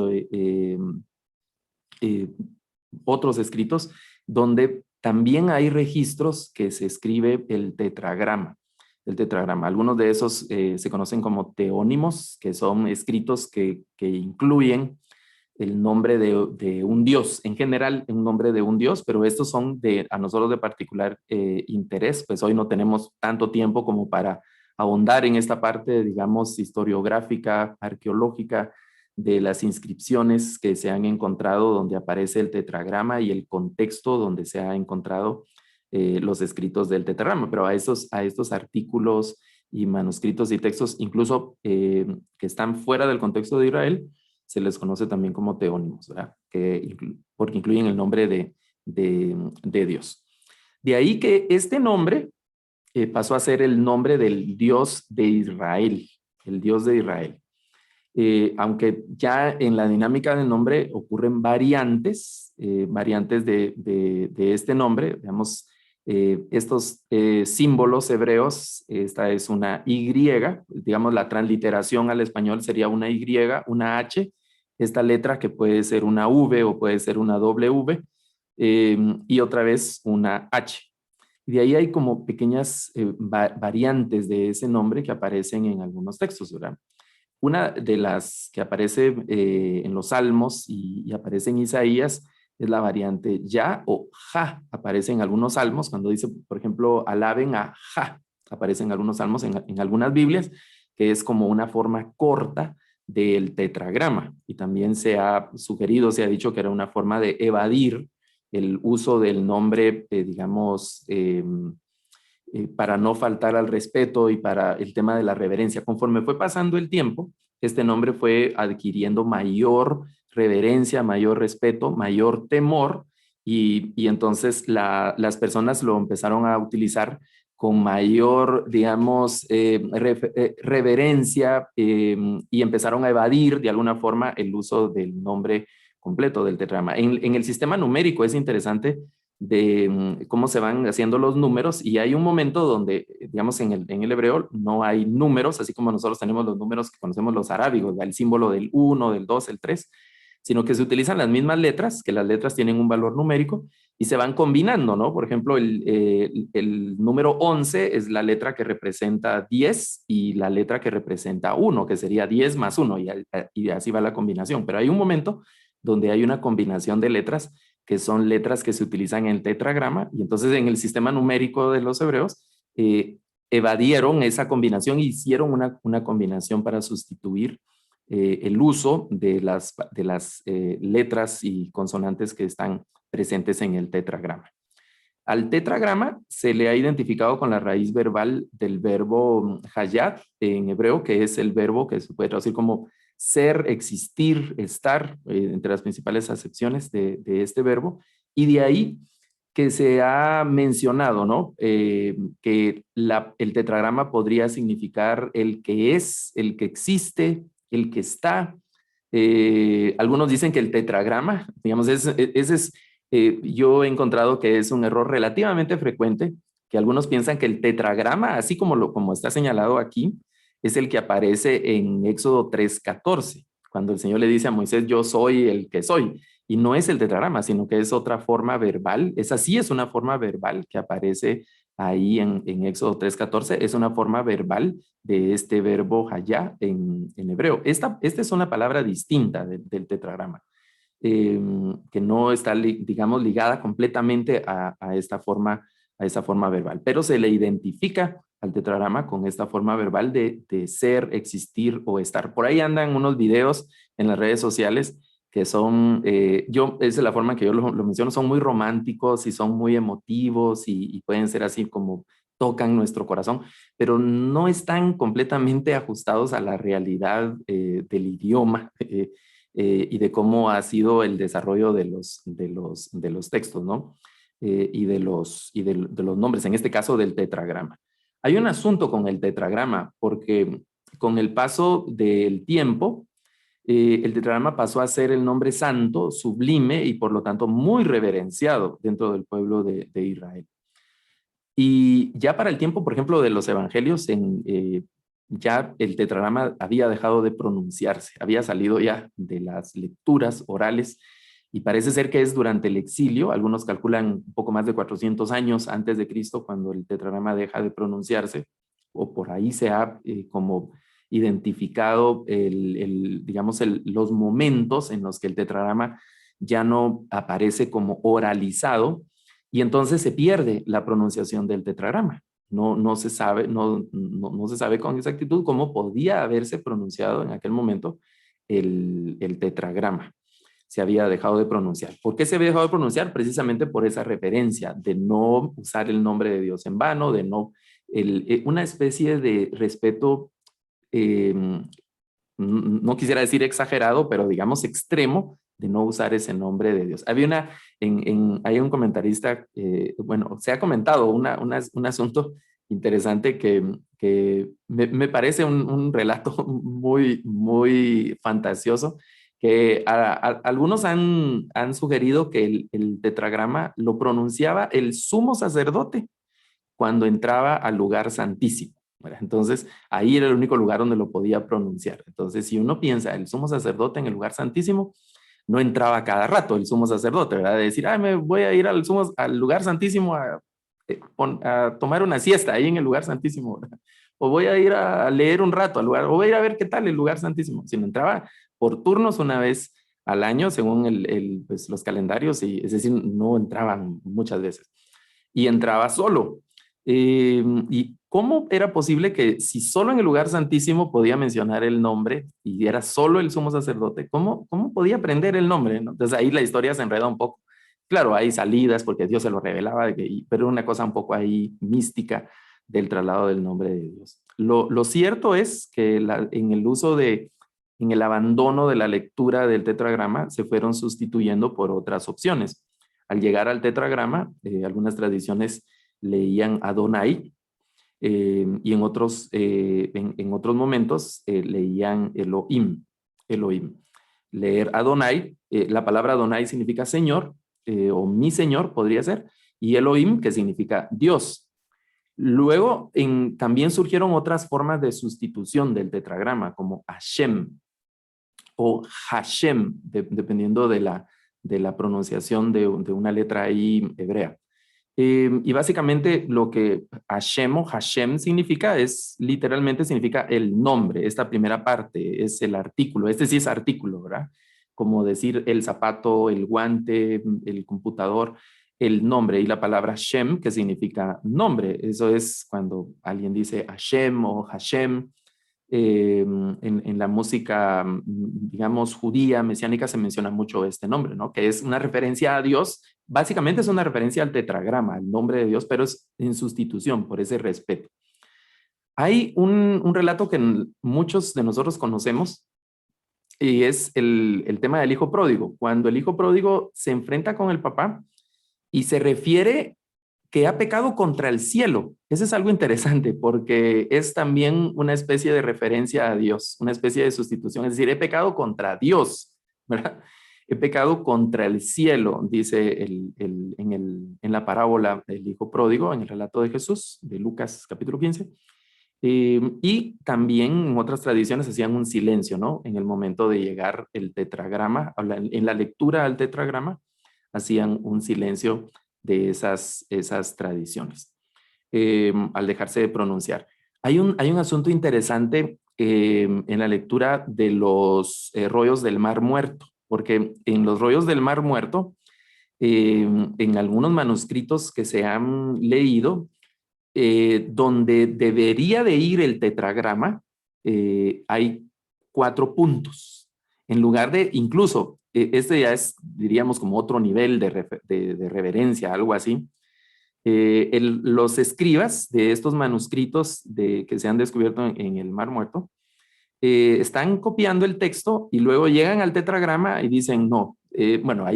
otros escritos, donde también hay registros que se escribe el tetragrama. El tetragrama. Algunos de esos se conocen como teónimos, que son escritos que incluyen el nombre de un dios, en general un nombre de un dios, pero estos son a nosotros de particular interés, pues hoy no tenemos tanto tiempo como para ahondar en esta parte, digamos, historiográfica, arqueológica, de las inscripciones que se han encontrado donde aparece el tetragrama y el contexto donde se ha encontrado los escritos del tetragrama, pero a estos artículos y manuscritos y textos, incluso que están fuera del contexto de Israel, se les conoce también como teónimos, ¿verdad? Porque incluyen el nombre de Dios. De ahí que este nombre pasó a ser el nombre del Dios de Israel, el Dios de Israel. Aunque ya en la dinámica del nombre ocurren variantes de este nombre, digamos, estos símbolos hebreos, esta es una Y, digamos la transliteración al español sería una Y, una H, esta letra que puede ser una V o puede ser una W, y otra vez una H. Y de ahí hay como pequeñas variantes de ese nombre que aparecen en algunos textos, ¿verdad? Una de las que aparece en los Salmos y aparece en Isaías es la variante ya o ja. Aparece en algunos salmos, cuando dice, por ejemplo, alaben a ja. Aparece en algunos salmos, en algunas Biblias, que es como una forma corta del tetragrama. Y también se ha sugerido, se ha dicho que era una forma de evadir el uso del nombre, digamos, para no faltar al respeto y para el tema de la reverencia. Conforme fue pasando el tiempo, este nombre fue adquiriendo mayor reverencia, mayor respeto, mayor temor, y entonces las personas lo empezaron a utilizar con mayor, digamos, reverencia, y empezaron a evadir de alguna forma el uso del nombre completo del tetragrama. En el sistema numérico es interesante de cómo se van haciendo los números, y hay un momento donde, digamos, en el hebreo no hay números, así como nosotros tenemos los números que conocemos los arábigos, el símbolo del 1, del 2, el 3, sino que se utilizan las mismas letras, que las letras tienen un valor numérico y se van combinando, ¿no? Por ejemplo, el número 11 es la letra que representa 10 y la letra que representa 1, que sería 10 más 1, y así va la combinación. Pero hay un momento donde hay una combinación de letras que son letras que se utilizan en el tetragrama, y entonces en el sistema numérico de los hebreos evadieron esa combinación e hicieron una combinación para sustituir el uso de las letras y consonantes que están presentes en el tetragrama. Al tetragrama se le ha identificado con la raíz verbal del verbo hayat en hebreo, que es el verbo que se puede traducir como ser, existir, estar, entre las principales acepciones de este verbo, y de ahí que se ha mencionado, ¿no? Que el tetragrama podría significar el que es, el que existe, el que está. Algunos dicen que el tetragrama, digamos, ese es, yo he encontrado que es un error relativamente frecuente, que algunos piensan que el tetragrama, así como está señalado aquí, es el que aparece en Éxodo 3:14, cuando el Señor le dice a Moisés, yo soy el que soy, y no es el tetragrama, sino que es otra forma verbal. Esa sí es una forma verbal que aparece ahí en Éxodo 3:14, es una forma verbal de este verbo hayá en hebreo. Esta es una palabra distinta del tetragrama, que no está, digamos, ligada completamente a esa forma verbal, pero se le identifica al tetragrama con esta forma verbal de ser, existir o estar. Por ahí andan unos videos en las redes sociales que son, esa es la forma que yo lo menciono, son muy románticos y son muy emotivos y pueden ser así como tocan nuestro corazón, pero no están completamente ajustados a la realidad del idioma y de cómo ha sido el desarrollo de los textos, ¿no? Y de los nombres, en este caso del tetragrama. Hay un asunto con el tetragrama, porque con el paso del tiempo, el tetragrama pasó a ser el nombre santo, sublime y por lo tanto muy reverenciado dentro del pueblo de Israel. Y ya para el tiempo, por ejemplo, de los evangelios, ya el tetragrama había dejado de pronunciarse, había salido ya de las lecturas orales y parece ser que es durante el exilio, algunos calculan un poco más de 400 años antes de Cristo, cuando el tetragrama deja de pronunciarse, o por ahí se ha como identificado digamos, los momentos en los que el tetragrama ya no aparece como oralizado, y entonces se pierde la pronunciación del tetragrama. No se sabe, no se sabe con exactitud cómo podía haberse pronunciado en aquel momento el tetragrama. Se había dejado de pronunciar. ¿Por qué se había dejado de pronunciar? Precisamente por esa referencia de no usar el nombre de Dios en vano, de no, una especie de respeto, no quisiera decir exagerado, pero digamos extremo, de no usar ese nombre de Dios. Había hay un comentarista, bueno, se ha comentado un asunto interesante que me parece un relato muy fantasioso, que algunos han sugerido que el tetragrama lo pronunciaba el sumo sacerdote cuando entraba al lugar santísimo. Entonces, ahí era el único lugar donde lo podía pronunciar. Entonces, si uno piensa, el sumo sacerdote en el lugar santísimo, no entraba cada rato el sumo sacerdote, ¿verdad? De decir, me voy a ir al lugar santísimo a tomar una siesta ahí en el lugar santísimo, ¿verdad? O voy a ir a leer un rato al lugar, o voy a ir a ver qué tal el lugar santísimo. Sino entraba por turnos una vez al año, según pues, los calendarios, y, es decir, no entraban muchas veces. Y entraba solo. ¿Y cómo era posible que si solo en el lugar santísimo podía mencionar el nombre y era solo el sumo sacerdote, cómo podía aprender el nombre, ¿no? Entonces ahí la historia se enreda un poco. Claro, hay salidas porque Dios se lo revelaba, pero una cosa un poco ahí mística del traslado del nombre de Dios. Lo cierto es que en el abandono de la lectura del tetragrama se fueron sustituyendo por otras opciones. Al llegar al tetragrama, algunas tradiciones leían Adonai, y en otros momentos leían Elohim. Leer Adonai, la palabra Adonai significa Señor, o mi Señor podría ser, y Elohim, que significa Dios. Luego también surgieron otras formas de sustitución del tetragrama, como Hashem o Hashem, dependiendo de la pronunciación de una letra ahí hebrea. Y básicamente lo que Hashem significa literalmente significa el nombre. Esta primera parte es el artículo. Este sí es artículo, ¿verdad? Como decir el zapato, el guante, el computador, el nombre. Y la palabra Shem, que significa nombre. Eso es cuando alguien dice Hashem o Hashem. En la música, digamos, judía, mesiánica, se menciona mucho este nombre, ¿no? Que es una referencia a Dios. Básicamente es una referencia al tetragrama, al nombre de Dios, pero es en sustitución por ese respeto. Hay un relato que muchos de nosotros conocemos y es el tema del hijo pródigo. Cuando el hijo pródigo se enfrenta con el papá y se refiere que ha pecado contra el cielo. Eso es algo interesante porque es también una especie de referencia a Dios, una especie de sustitución. Es decir, he pecado contra Dios, ¿verdad? He pecado contra el cielo, dice en la parábola del hijo pródigo, en el relato de Jesús, de Lucas capítulo 15. Y también en otras tradiciones hacían un silencio, ¿no? En el momento de llegar el tetragrama, en la lectura al tetragrama, hacían un silencio de esas tradiciones, al dejarse de pronunciar. Hay un asunto interesante en la lectura de los rollos del Mar Muerto, porque en los rollos del Mar Muerto, en algunos manuscritos que se han leído, donde debería de ir el tetragrama, hay 4 puntos. En lugar de, incluso, este ya es, diríamos, como otro nivel de reverencia, algo así. Los escribas de estos manuscritos que se han descubierto en el Mar Muerto, están copiando el texto y luego llegan al tetragrama y dicen, no, bueno,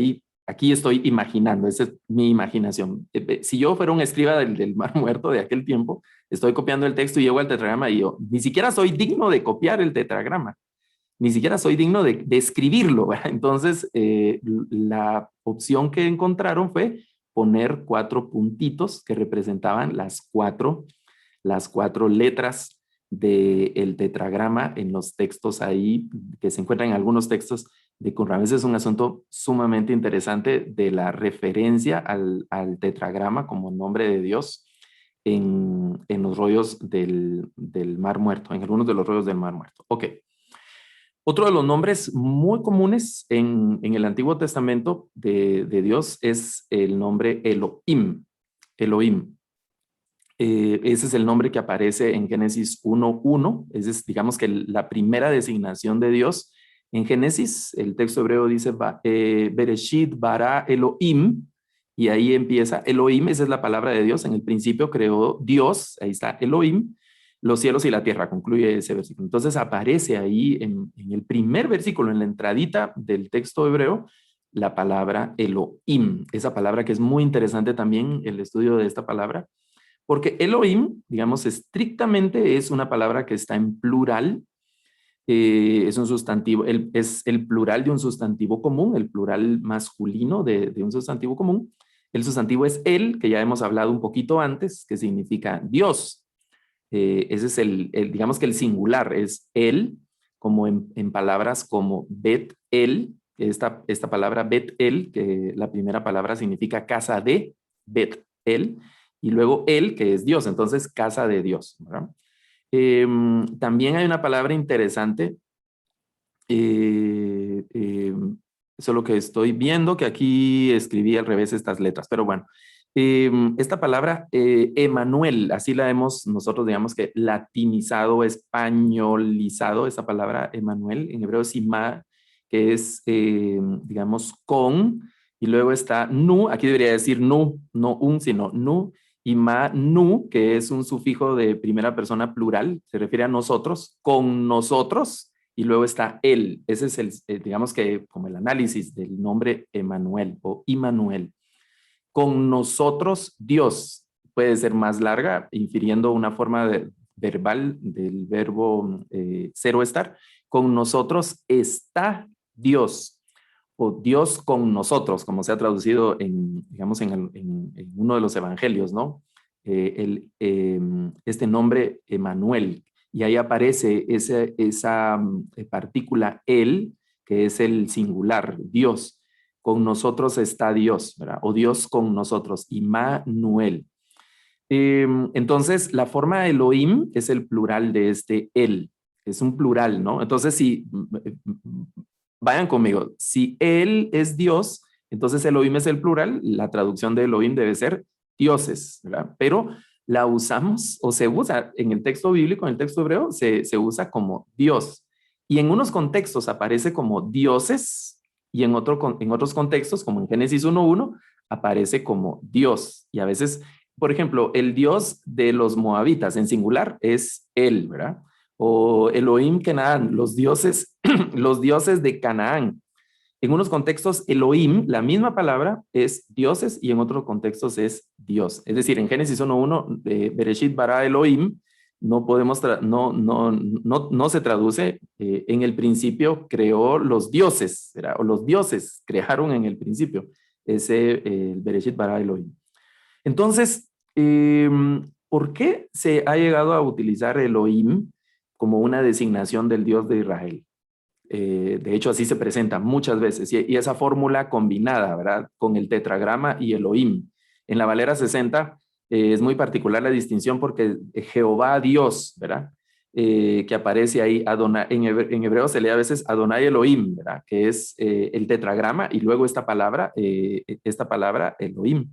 aquí estoy imaginando, esa es mi imaginación. Si yo fuera un escriba del Mar Muerto de aquel tiempo, estoy copiando el texto y llego al tetragrama y yo ni siquiera soy digno de copiar el tetragrama. ni siquiera soy digno de escribirlo, ¿verdad? Entonces, la opción que encontraron fue poner 4 puntitos que representaban las cuatro letras del tetragrama en los textos ahí, que se encuentran en algunos textos de Qumran. Ese es un asunto sumamente interesante de la referencia al tetragrama como nombre de Dios en los rollos del Mar Muerto, en algunos de los rollos del Mar Muerto. Ok. Otro de los nombres muy comunes en el Antiguo Testamento de Dios es el nombre Elohim. Elohim. Ese es el nombre que aparece en Génesis 1:1. Es, digamos que la primera designación de Dios. En Génesis, el texto hebreo dice, Bereshit bara Elohim, y ahí empieza Elohim, esa es la palabra de Dios. En el principio creó Dios, ahí está Elohim, los cielos y la tierra, concluye ese versículo. Entonces aparece ahí en el primer versículo, en la entradita del texto hebreo, la palabra Elohim. Esa palabra que es muy interesante también, el estudio de esta palabra, porque Elohim, digamos, estrictamente es una palabra que está en plural, es un sustantivo, es el plural de un sustantivo común, el plural masculino de un sustantivo común. El sustantivo es el, que ya hemos hablado un poquito antes, que significa Dios. Ese es digamos que el singular es el, como en palabras como Bet El, esta palabra Bet El, que la primera palabra significa casa de Bet El, y luego el, que es Dios, entonces casa de Dios, ¿verdad? También hay una palabra interesante, solo que estoy viendo que aquí escribí al revés estas letras, pero bueno, esta palabra Emanuel, así la hemos nosotros, digamos que latinizado, españolizado, esa palabra Emanuel, en hebreo es Ima, que es, digamos, con, y luego está nu, aquí debería decir nu, no un, sino nu, y ma nu, que es un sufijo de primera persona plural, se refiere a nosotros, con nosotros, y luego está él. Ese es digamos que como el análisis del nombre Emanuel o Immanuel. Con nosotros Dios puede ser más larga, infiriendo una forma verbal del verbo ser o estar. Con nosotros está Dios, o Dios con nosotros, como se ha traducido digamos, en uno de los evangelios, ¿no? Este nombre Emanuel, y ahí aparece esa partícula él, que es el singular, Dios. Con nosotros está Dios, ¿verdad? O Dios con nosotros, Immanuel. Entonces, la forma Elohim es el plural de este él, es un plural, ¿no? Entonces, si vayan conmigo, si él es Dios, entonces Elohim es el plural, la traducción de Elohim debe ser dioses, ¿verdad? Pero la usamos o se usa en el texto bíblico, en el texto hebreo, se usa como Dios. Y en unos contextos aparece como dioses y en otros contextos, como en Génesis 1:1, aparece como Dios. Y a veces, por ejemplo, el Dios de los moabitas en singular es él, ¿verdad? O Elohim Canaán, los dioses de Canaán. En unos contextos, Elohim, la misma palabra, es dioses y en otros contextos es Dios. Es decir, en Génesis 1:1, Bereshit bara Elohim, no podemos, no se traduce, en el principio creó los dioses, ¿verdad? O los dioses crearon en el principio, ese Bereshit bara Elohim. Entonces, ¿por qué se ha llegado a utilizar Elohim como una designación del Dios de Israel? De hecho, así se presenta muchas veces. Y esa fórmula combinada, ¿verdad? Con el tetragrama y Elohim. En la Valera 60 es muy particular la distinción porque Jehová Dios, ¿verdad? Que aparece ahí, Adonai, en hebreo se lee a veces Adonai Elohim, ¿verdad? Que es el tetragrama y luego esta palabra Elohim.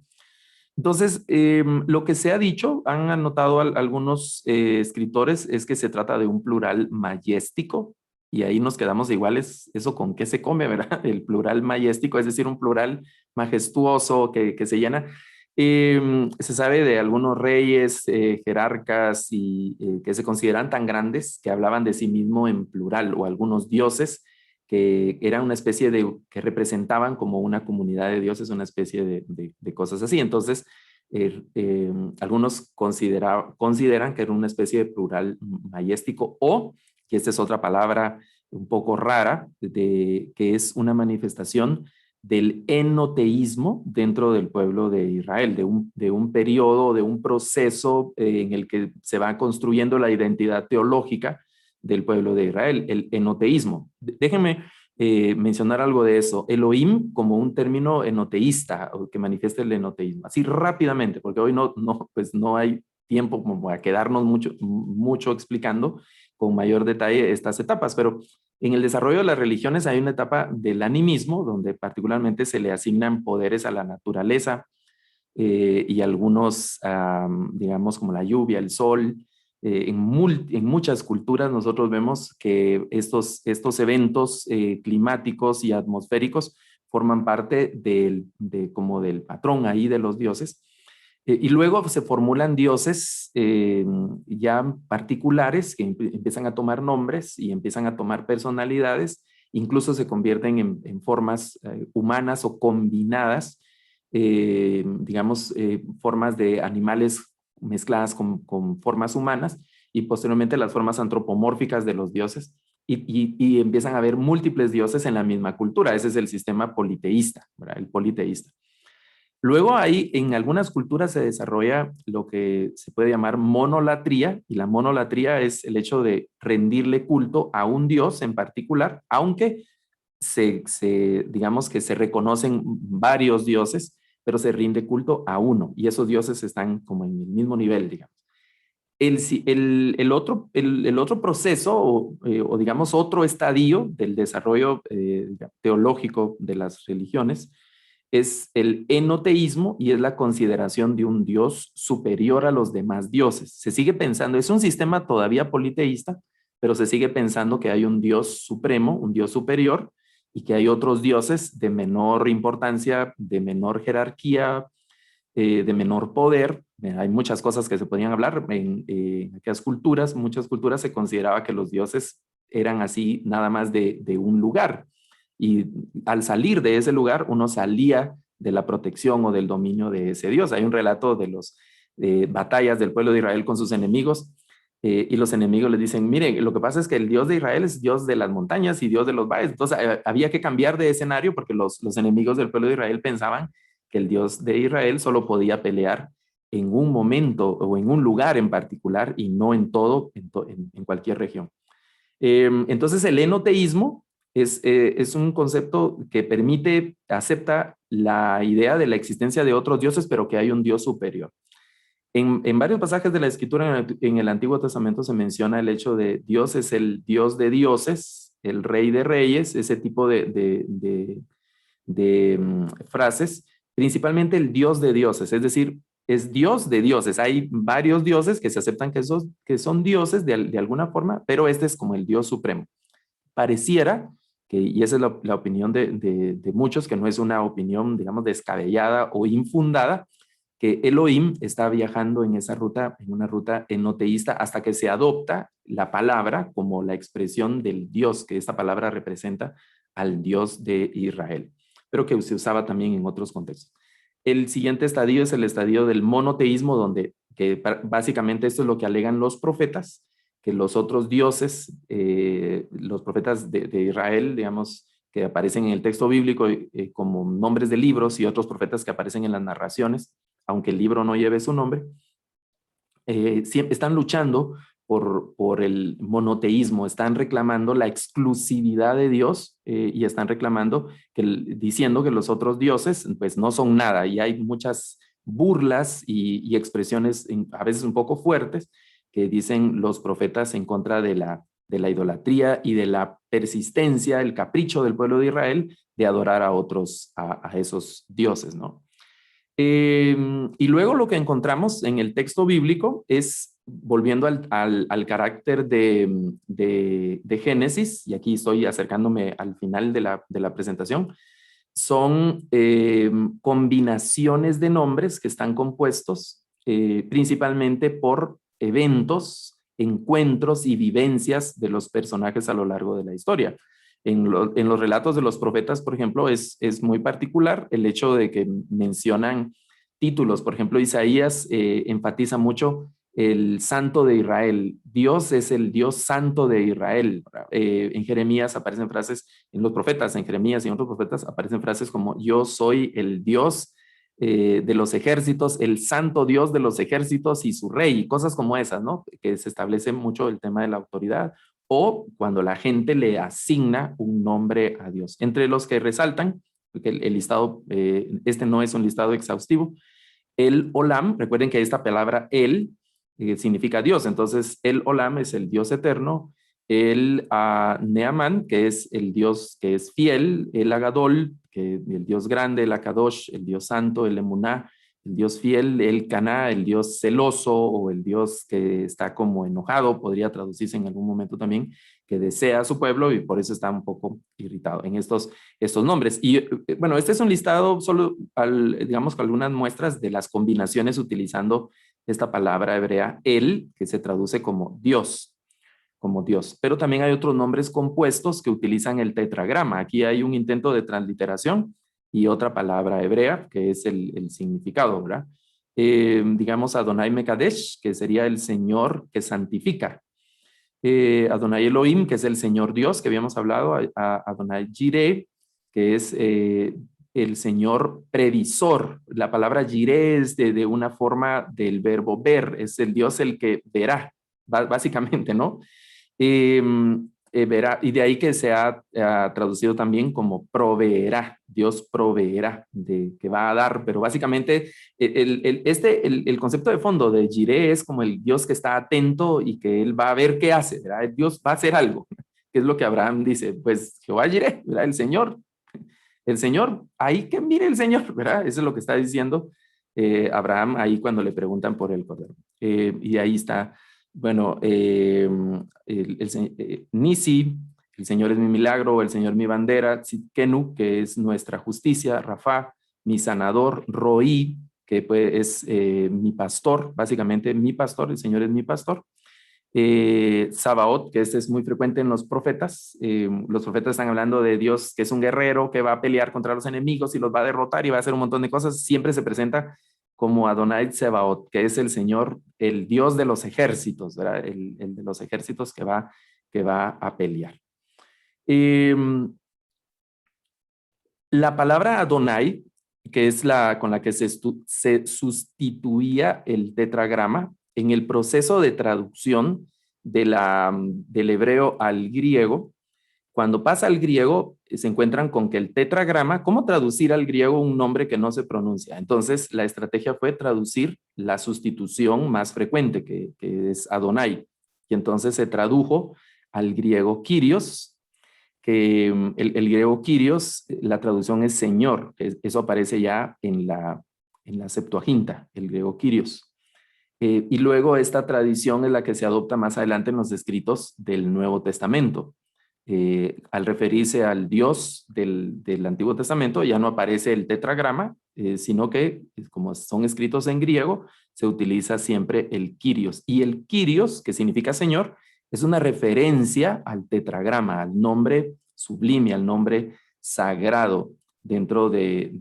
Entonces, lo que se ha dicho, han anotado algunos escritores, es que se trata de un plural mayéstico, y ahí nos quedamos iguales, eso con qué se come, ¿verdad? El plural mayéstico, es decir, un plural majestuoso que se llena. Se sabe de algunos reyes, jerarcas, y que se consideran tan grandes que hablaban de sí mismo en plural, o algunos dioses que eran una especie que representaban como una comunidad de dioses, una especie de cosas así. Entonces, algunos consideran que era una especie de plural mayéstico, o, que esta es otra palabra un poco rara, que es una manifestación del enoteísmo dentro del pueblo de Israel, de un periodo, de un proceso en el que se va construyendo la identidad teológica del pueblo de Israel, el enoteísmo. Déjenme mencionar algo de eso. Elohim como un término enoteísta, o que manifiesta el enoteísmo, así rápidamente, porque hoy pues no hay tiempo como para quedarnos mucho explicando con mayor detalle estas etapas, pero en el desarrollo de las religiones hay una etapa del animismo, donde particularmente se le asignan poderes a la naturaleza y algunos, digamos, como la lluvia, el sol. En muchas culturas nosotros vemos que estos eventos climáticos y atmosféricos forman parte como del patrón ahí de los dioses. Y luego se formulan dioses ya particulares que empiezan a tomar nombres y empiezan a tomar personalidades, incluso se convierten en formas humanas o combinadas, digamos, formas de animales mezcladas con formas humanas y posteriormente las formas antropomórficas de los dioses. Y empiezan a haber múltiples dioses en la misma cultura. Ese es el sistema politeísta, ¿verdad? El politeísta. Luego ahí en algunas culturas se desarrolla lo que se puede llamar monolatría, y la monolatría es el hecho de rendirle culto a un dios en particular, aunque digamos que se reconocen varios dioses, pero se rinde culto a uno, y esos dioses están como en el mismo nivel, digamos. El otro proceso, o digamos otro estadio del desarrollo teológico de las religiones, es el enoteísmo, y es la consideración de un dios superior a los demás dioses. Se sigue pensando, es un sistema todavía politeísta, pero se sigue pensando que hay un dios supremo, un dios superior, y que hay otros dioses de menor importancia, de menor jerarquía, de menor poder. Hay muchas cosas que se podrían hablar. En aquellas culturas, muchas culturas se consideraba que los dioses eran así nada más de un lugar. Y al salir de ese lugar, uno salía de la protección o del dominio de ese Dios. Hay un relato de las batallas del pueblo de Israel con sus enemigos, y los enemigos les dicen, miren, lo que pasa es que el Dios de Israel es Dios de las montañas y Dios de los valles. Entonces había que cambiar de escenario porque los enemigos del pueblo de Israel pensaban que el Dios de Israel solo podía pelear en un momento o en un lugar en particular y no en todo, en cualquier región. Entonces el enoteísmo es un concepto que acepta la idea de la existencia de otros dioses, pero que hay un Dios superior. En varios pasajes de la Escritura en el Antiguo Testamento se menciona el hecho de Dios es el Dios de dioses, el Rey de reyes, ese tipo de frases, principalmente el Dios de dioses, es decir, es Dios de dioses. Hay varios dioses que se aceptan que son dioses de alguna forma, pero este es como el Dios supremo. Pareciera y esa es la opinión de muchos, que no es una opinión, digamos, descabellada o infundada, que Elohim está viajando en esa ruta, en una ruta enoteísta, hasta que se adopta la palabra como la expresión del Dios, que esta palabra representa al Dios de Israel, pero que se usaba también en otros contextos. El siguiente estadio es el estadio del monoteísmo, que básicamente esto es lo que alegan los profetas, que los otros dioses, los profetas de Israel, digamos, que aparecen en el texto bíblico como nombres de libros, y otros profetas que aparecen en las narraciones, aunque el libro no lleve su nombre, están luchando por el monoteísmo, están reclamando la exclusividad de Dios, y están reclamando, diciendo que los otros dioses pues no son nada, y hay muchas burlas y expresiones a veces un poco fuertes que dicen los profetas en contra de la idolatría y de la persistencia, el capricho del pueblo de Israel de adorar a esos dioses, ¿no? Y luego lo que encontramos en el texto bíblico es, volviendo al carácter de Génesis, y aquí estoy acercándome al final de la presentación, son combinaciones de nombres que están compuestos principalmente por eventos, encuentros y vivencias de los personajes a lo largo de la historia. En los relatos de los profetas, por ejemplo, es muy particular el hecho de que mencionan títulos. Por ejemplo, Isaías enfatiza mucho el Santo de Israel. Dios es el Dios Santo de Israel. En Jeremías aparecen frases, en los profetas, en Jeremías y en otros profetas aparecen frases como yo soy el Dios de los ejércitos, el santo Dios de los ejércitos y su rey, cosas como esas, ¿no? Que se establece mucho el tema de la autoridad, o cuando la gente le asigna un nombre a Dios. Entre los que resaltan, porque el listado, este no es un listado exhaustivo, el Olam, recuerden que esta palabra el significa Dios, entonces el Olam es el Dios eterno, el Neamán, que es el Dios que es fiel, el Agadol, que el Dios grande, el Akadosh, el Dios santo, el Emuná, el Dios fiel, el Caná, el Dios celoso o el Dios que está como enojado, podría traducirse en algún momento también, que desea a su pueblo y por eso está un poco irritado en estos nombres. Y bueno, este es un listado solo, digamos, con algunas muestras de las combinaciones utilizando esta palabra hebrea, el, que se traduce como Dios, como Dios. Pero también hay otros nombres compuestos que utilizan el tetragrama. Aquí hay un intento de transliteración y otra palabra hebrea, que es el significado, ¿verdad? Digamos Adonai Mekadesh, que sería el Señor que santifica. Adonai Elohim, que es el Señor Dios, que habíamos hablado, a Adonai Jireh, que es el Señor previsor. La palabra Jireh es de una forma del verbo ver, es el Dios el que verá, básicamente, ¿no? Eh, Verá, y de ahí que se ha traducido también como proveerá, Dios proveerá, que va a dar, pero básicamente el concepto de fondo de Jireh es como el Dios que está atento y que él va a ver qué hace, ¿verdad? Dios va a hacer algo, que es lo que Abraham dice, pues Jehová Jireh, ¿verdad? El Señor, ahí que mire el Señor, ¿verdad? Eso es lo que está diciendo Abraham ahí cuando le preguntan por el cordero. Y ahí está, bueno, Nisi, el Señor es mi milagro, el Señor mi bandera, Tzidkenu, que es nuestra justicia, Rafa, mi sanador, Roí, que pues, es mi pastor, básicamente mi pastor, el Señor es mi pastor. Sabaoth, que este es muy frecuente en los profetas. Los profetas están hablando de Dios que es un guerrero que va a pelear contra los enemigos y los va a derrotar y va a hacer un montón de cosas. Siempre se presenta como Adonai Sebaot, que es el Señor, el Dios de los ejércitos, ¿verdad? El de los ejércitos que va a pelear. La palabra Adonai, que es la con la que se sustituía el tetragrama, en el proceso de traducción del hebreo al griego, cuando pasa al griego, se encuentran con que el tetragrama, ¿cómo traducir al griego un nombre que no se pronuncia? Entonces, la estrategia fue traducir la sustitución más frecuente, que es Adonai. Y entonces se tradujo al griego Kyrios, que el griego Kyrios, la traducción es Señor. Eso aparece ya en la Septuaginta, el griego Kyrios. Y luego esta tradición es la que se adopta más adelante en los escritos del Nuevo Testamento. Al referirse al Dios del Antiguo Testamento, ya no aparece el tetragrama, sino que, como son escritos en griego, se utiliza siempre el Kyrios. Y el Kyrios, que significa Señor, es una referencia al tetragrama, al nombre sublime, al nombre sagrado dentro de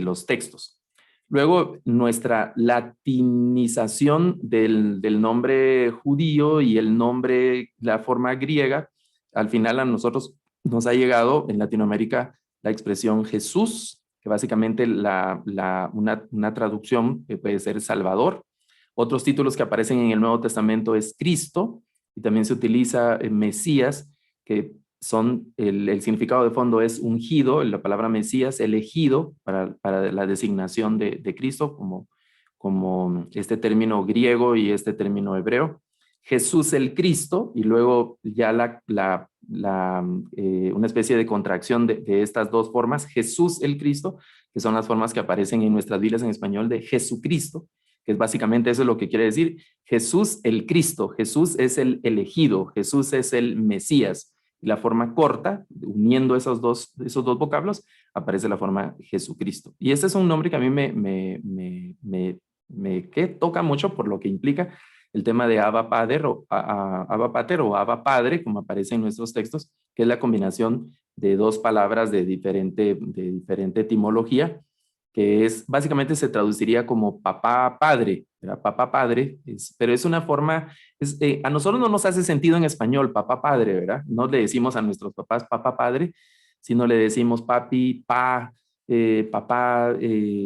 los textos. Luego, nuestra latinización del nombre judío y el nombre, la forma griega, al final a nosotros nos ha llegado en Latinoamérica la expresión Jesús, que básicamente una traducción puede ser Salvador. Otros títulos que aparecen en el Nuevo Testamento es Cristo, y también se utiliza Mesías, que son, el significado de fondo es ungido, la palabra Mesías, elegido para la designación de Cristo, como este término griego y este término hebreo. Jesús el Cristo, y luego ya una especie de contracción de estas dos formas, Jesús el Cristo, que son las formas que aparecen en nuestras Biblias en español de Jesucristo, que es básicamente eso es lo que quiere decir, Jesús el Cristo, Jesús es el elegido, Jesús es el Mesías. Y la forma corta, uniendo esos dos vocablos, aparece la forma Jesucristo. Y este es un nombre que a mí que toca mucho por lo que implica el tema de Abba Pater Abba Pater o Abba Padre, como aparece en nuestros textos, que es la combinación de dos palabras de diferente etimología, que es, básicamente se traduciría como papá padre, ¿verdad? Papá padre, pero es una forma, a nosotros no nos hace sentido en español papá padre, ¿verdad? No le decimos a nuestros papás papá padre, sino le decimos papi, papá,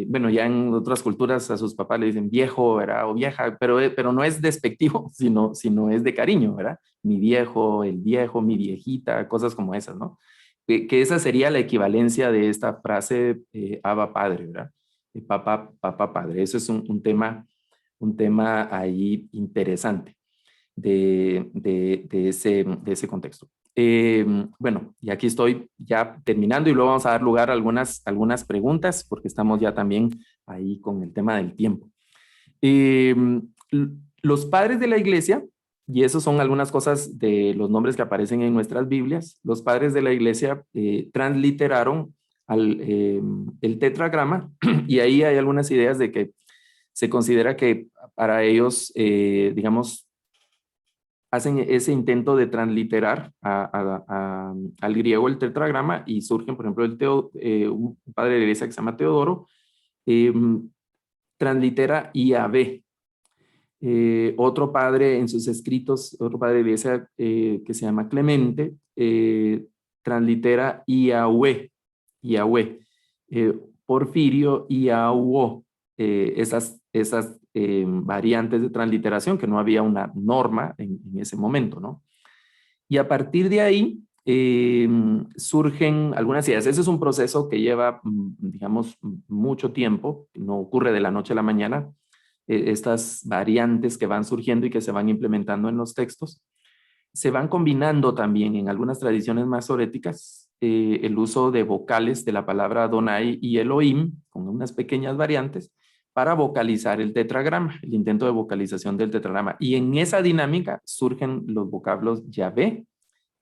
bueno, ya en otras culturas a sus papás le dicen viejo, ¿verdad? O vieja, pero no es despectivo, sino es de cariño, ¿verdad? Mi viejo, el viejo, mi viejita, cosas como esas, ¿no? Que esa sería la equivalencia de esta frase Abba Padre, ¿verdad? Papá Padre. Eso es un tema ahí interesante de ese contexto. Bueno, y aquí estoy ya terminando y luego vamos a dar lugar a algunas preguntas porque estamos ya también ahí con el tema del tiempo. Eh, los padres de la iglesia, y eso son algunas cosas de los nombres que aparecen en nuestras Biblias, los padres de la iglesia transliteraron el tetragrama y ahí hay algunas ideas de que se considera que para ellos, digamos, hacen ese intento de transliterar al griego el tetragrama y surgen, por ejemplo, un padre de la iglesia que se llama Teodoro, eh, translitera IAB. Otro padre en sus escritos, otro padre de la iglesia que se llama Clemente, translitera Yahweh, Yahweh. Porfirio y Yahweh, esas variantes de transliteración que no había una norma en ese momento, ¿no? Y a partir de ahí surgen algunas ideas. Ese es un proceso que lleva, digamos, mucho tiempo, no ocurre de la noche a la mañana, estas variantes que van surgiendo y que se van implementando en los textos. Se van combinando también en algunas tradiciones masoréticas el uso de vocales de la palabra Adonai y Elohim, con unas pequeñas variantes, para vocalizar el tetragrama, el intento de vocalización del tetragrama. Y en esa dinámica surgen los vocablos Yahvé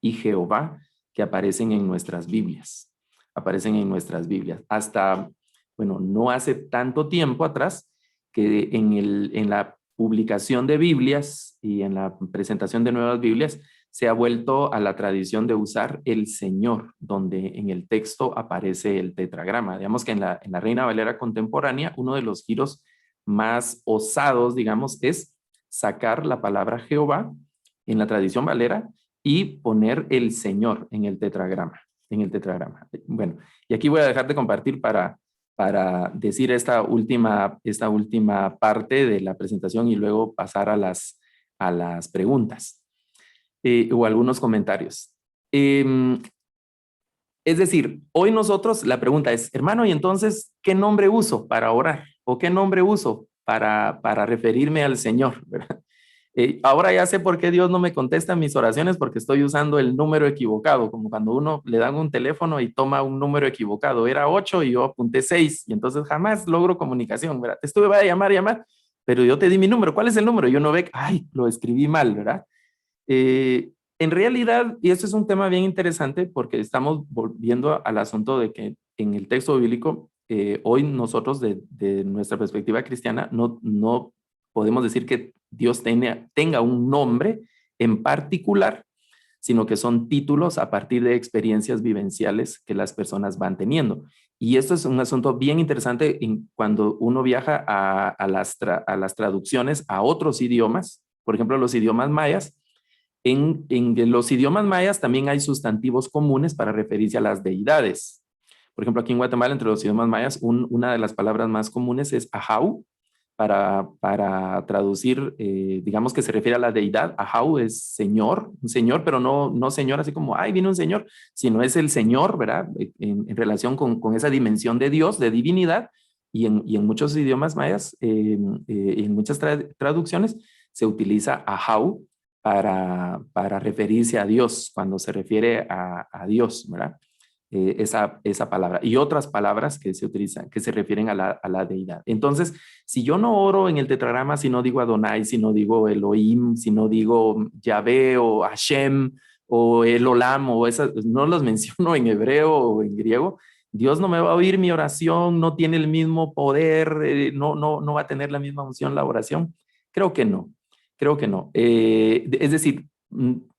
y Jehová que aparecen en nuestras Biblias. Aparecen en nuestras Biblias. Hasta, bueno, no hace tanto tiempo atrás que en la publicación de Biblias y en la presentación de nuevas Biblias se ha vuelto a la tradición de usar el Señor, donde en el texto aparece el tetragrama. Digamos que en la Reina Valera contemporánea, uno de los giros más osados, digamos, es sacar la palabra Jehová en la tradición Valera y poner el Señor en el tetragrama. Bueno, y aquí voy a dejar de compartir para decir esta última parte de la presentación y luego pasar a las preguntas o algunos comentarios. Es decir, hoy nosotros la pregunta es, hermano, ¿y entonces qué nombre uso para orar? ¿O qué nombre uso para referirme al Señor? ¿Verdad? Ahora ya sé por qué Dios no me contesta mis oraciones porque estoy usando el número equivocado, como cuando uno le dan un teléfono y toma un número equivocado. Era 8 y yo apunté 6 y entonces jamás logro comunicación, ¿verdad? Te estuve a llamar, pero yo te di mi número. ¿Cuál es el número? Yo no ve, ay, lo escribí mal, ¿verdad? En realidad, y esto es un tema bien interesante porque estamos volviendo al asunto de que en el texto bíblico, hoy nosotros de nuestra perspectiva cristiana no podemos decir que Dios tenga un nombre en particular, sino que son títulos a partir de experiencias vivenciales que las personas van teniendo. Y esto es un asunto bien interesante cuando uno viaja a las traducciones a otros idiomas, por ejemplo, los idiomas mayas. En los idiomas mayas también hay sustantivos comunes para referirse a las deidades. Por ejemplo, aquí en Guatemala, entre los idiomas mayas, una de las palabras más comunes es ajau, para traducir, digamos que se refiere a la deidad. Ajau es señor, un señor, pero no señor así como, ay, viene un señor, sino es el señor, ¿verdad? En relación con esa dimensión de Dios, de divinidad, y en muchos idiomas mayas, en muchas traducciones, se utiliza ajau para referirse a Dios, cuando se refiere a Dios, ¿verdad? Esa palabra y otras palabras que se utilizan, que se refieren a la deidad. Entonces, si yo no oro en el tetragrama, si no digo Adonai, si no digo Elohim, si no digo Yahvé o Hashem o Elolam o esas, no los menciono en hebreo o en griego, Dios no me va a oír mi oración, no tiene el mismo poder, no va a tener la misma unción la oración. Creo que no, creo que no. Es decir,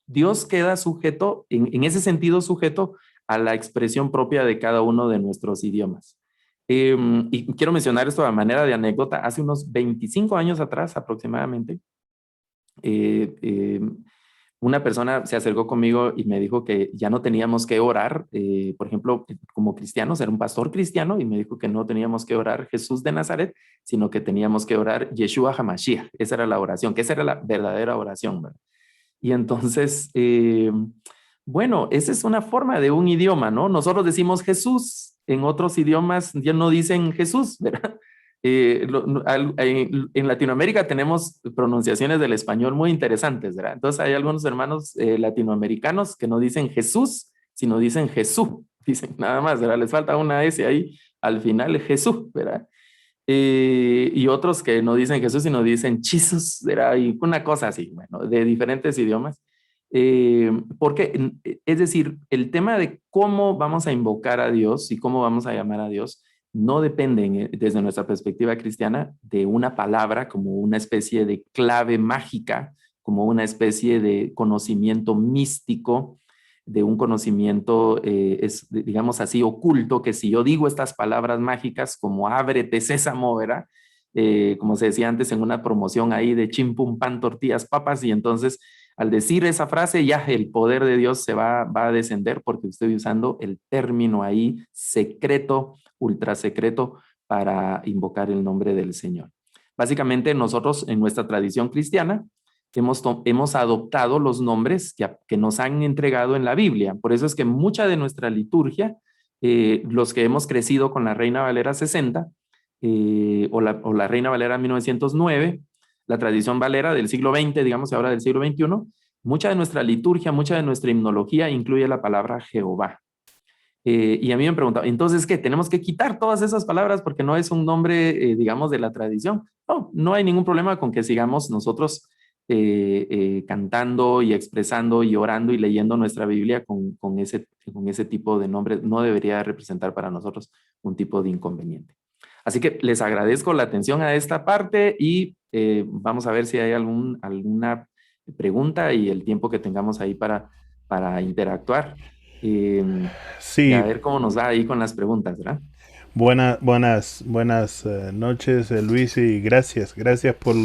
Dios queda sujeto, en ese sentido sujeto, a la expresión propia de cada uno de nuestros idiomas. Y quiero mencionar esto a manera de anécdota. Hace unos 25 años atrás aproximadamente, eh, eh, una persona se acercó conmigo y me dijo que ya no teníamos que orar, por ejemplo, como cristianos, era un pastor cristiano y me dijo que no teníamos que orar Jesús de Nazaret, sino que teníamos que orar Yeshua HaMashiach. Esa era la oración, que esa era la verdadera oración, ¿verdad? Y entonces, bueno, esa es una forma de un idioma, ¿no? Nosotros decimos Jesús, en otros idiomas ya no dicen Jesús, ¿verdad? En Latinoamérica tenemos pronunciaciones del español muy interesantes, ¿verdad? Entonces hay algunos hermanos latinoamericanos que no dicen Jesús, sino dicen Jesús, dicen nada más, ¿verdad? Les falta una S ahí al final, Jesús, ¿verdad? Y otros que no dicen Jesús, sino dicen Jesus, ¿verdad? Y una cosa así, bueno, de diferentes idiomas. Porque, es decir, el tema de cómo vamos a invocar a Dios y cómo vamos a llamar a Dios no depende, desde nuestra perspectiva cristiana, de una palabra como una especie de clave mágica, como una especie de conocimiento místico, de un conocimiento, digamos así, oculto, que si yo digo estas palabras mágicas como ábrete sésamo, ¿verdad? Como se decía antes en una promoción ahí de chimpum pan, tortillas, papas, y entonces al decir esa frase ya el poder de Dios va a descender porque estoy usando el término ahí secreto, ultra secreto, para invocar el nombre del Señor. Básicamente nosotros en nuestra tradición cristiana hemos adoptado los nombres que nos han entregado en la Biblia. Por eso es que mucha de nuestra liturgia, los que hemos crecido con la Reina Valera 60 o la Reina Valera 1909, la tradición valera del siglo XX, digamos ahora del siglo XXI, mucha de nuestra liturgia, mucha de nuestra himnología incluye la palabra Jehová. Y a mí me preguntaba, entonces, ¿qué? ¿Tenemos que quitar todas esas palabras porque no es un nombre, digamos, de la tradición? No, no hay ningún problema con que sigamos nosotros cantando y expresando y orando y leyendo nuestra Biblia con ese tipo de nombres. No debería representar para nosotros un tipo de inconveniente. Así que les agradezco la atención a esta parte y vamos a ver si hay alguna pregunta y el tiempo que tengamos ahí para interactuar. Y a Sí, ver cómo nos va ahí con las preguntas, ¿verdad? buenas noches, Luis, y gracias por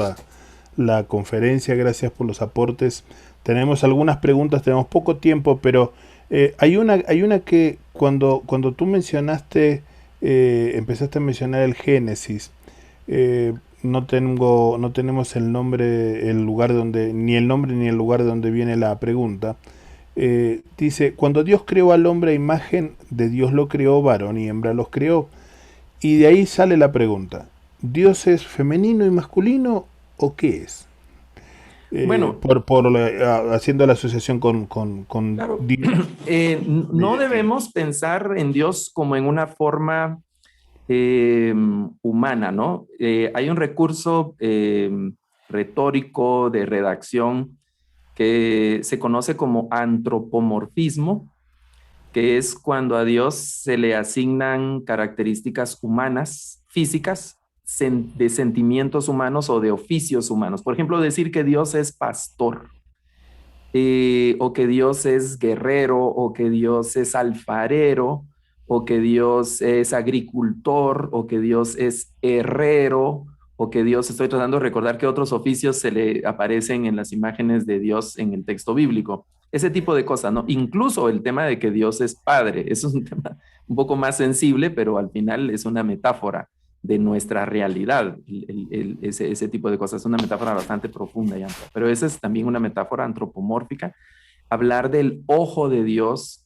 la conferencia, gracias por los aportes. Tenemos algunas preguntas, tenemos poco tiempo, pero hay una que cuando tú mencionaste, empezaste a mencionar el Génesis, no tenemos el nombre, el lugar donde, ni el nombre ni el lugar de donde viene la pregunta. Dice, cuando Dios creó al hombre a imagen de Dios lo creó, varón y hembra los creó. Y de ahí sale la pregunta, ¿Dios es femenino y masculino o qué es? Bueno, Haciendo la asociación con claro, Dios. no debemos pensar en Dios como en una forma humana, ¿no? Hay un recurso retórico de redacción que se conoce como antropomorfismo, que es cuando a Dios se le asignan características humanas, físicas, de sentimientos humanos o de oficios humanos. Por ejemplo, decir que Dios es pastor, o que Dios es guerrero, o que Dios es alfarero, o que Dios es agricultor, o que Dios es herrero, o que Dios, estoy tratando de recordar que otros oficios se le aparecen en las imágenes de Dios en el texto bíblico. Ese tipo de cosas, ¿no? Incluso el tema de que Dios es padre, eso es un tema un poco más sensible, pero al final es una metáfora de nuestra realidad. Ese tipo de cosas es una metáfora bastante profunda y amplia, pero esa es también una metáfora antropomórfica. Hablar del ojo de Dios,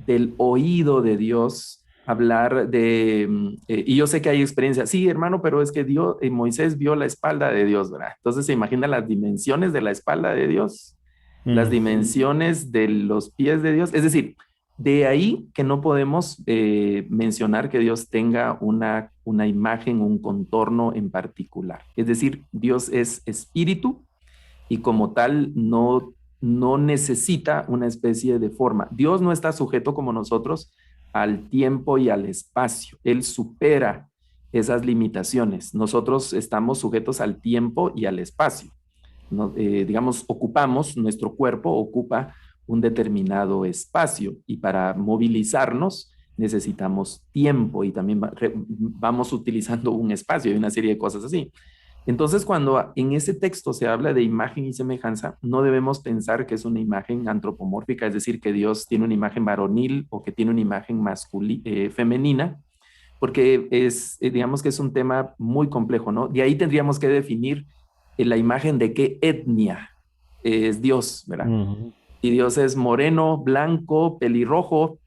del oído de Dios, hablar y yo sé que hay experiencia, sí, hermano, pero es que Dios, Moisés vio la espalda de Dios, ¿verdad? Entonces se imagina las dimensiones de la espalda de Dios, las Mm. dimensiones de los pies de Dios, es decir, de ahí que no podemos mencionar que Dios tenga una imagen, un contorno en particular. Es decir, Dios es espíritu y como tal no necesita una especie de forma. Dios no está sujeto como nosotros al tiempo y al espacio. Él supera esas limitaciones. Nosotros estamos sujetos al tiempo y al espacio. No, digamos, nuestro cuerpo ocupa un determinado espacio y para movilizarnos necesitamos tiempo y también vamos utilizando un espacio y una serie de cosas así. Entonces, cuando en ese texto se habla de imagen y semejanza, no debemos pensar que es una imagen antropomórfica, es decir, que Dios tiene una imagen varonil o que tiene una imagen femenina, porque digamos que es un tema muy complejo, ¿no? De ahí tendríamos que definir la imagen de qué etnia es Dios, ¿verdad? Ujú. Y Dios es moreno, blanco, pelirrojo.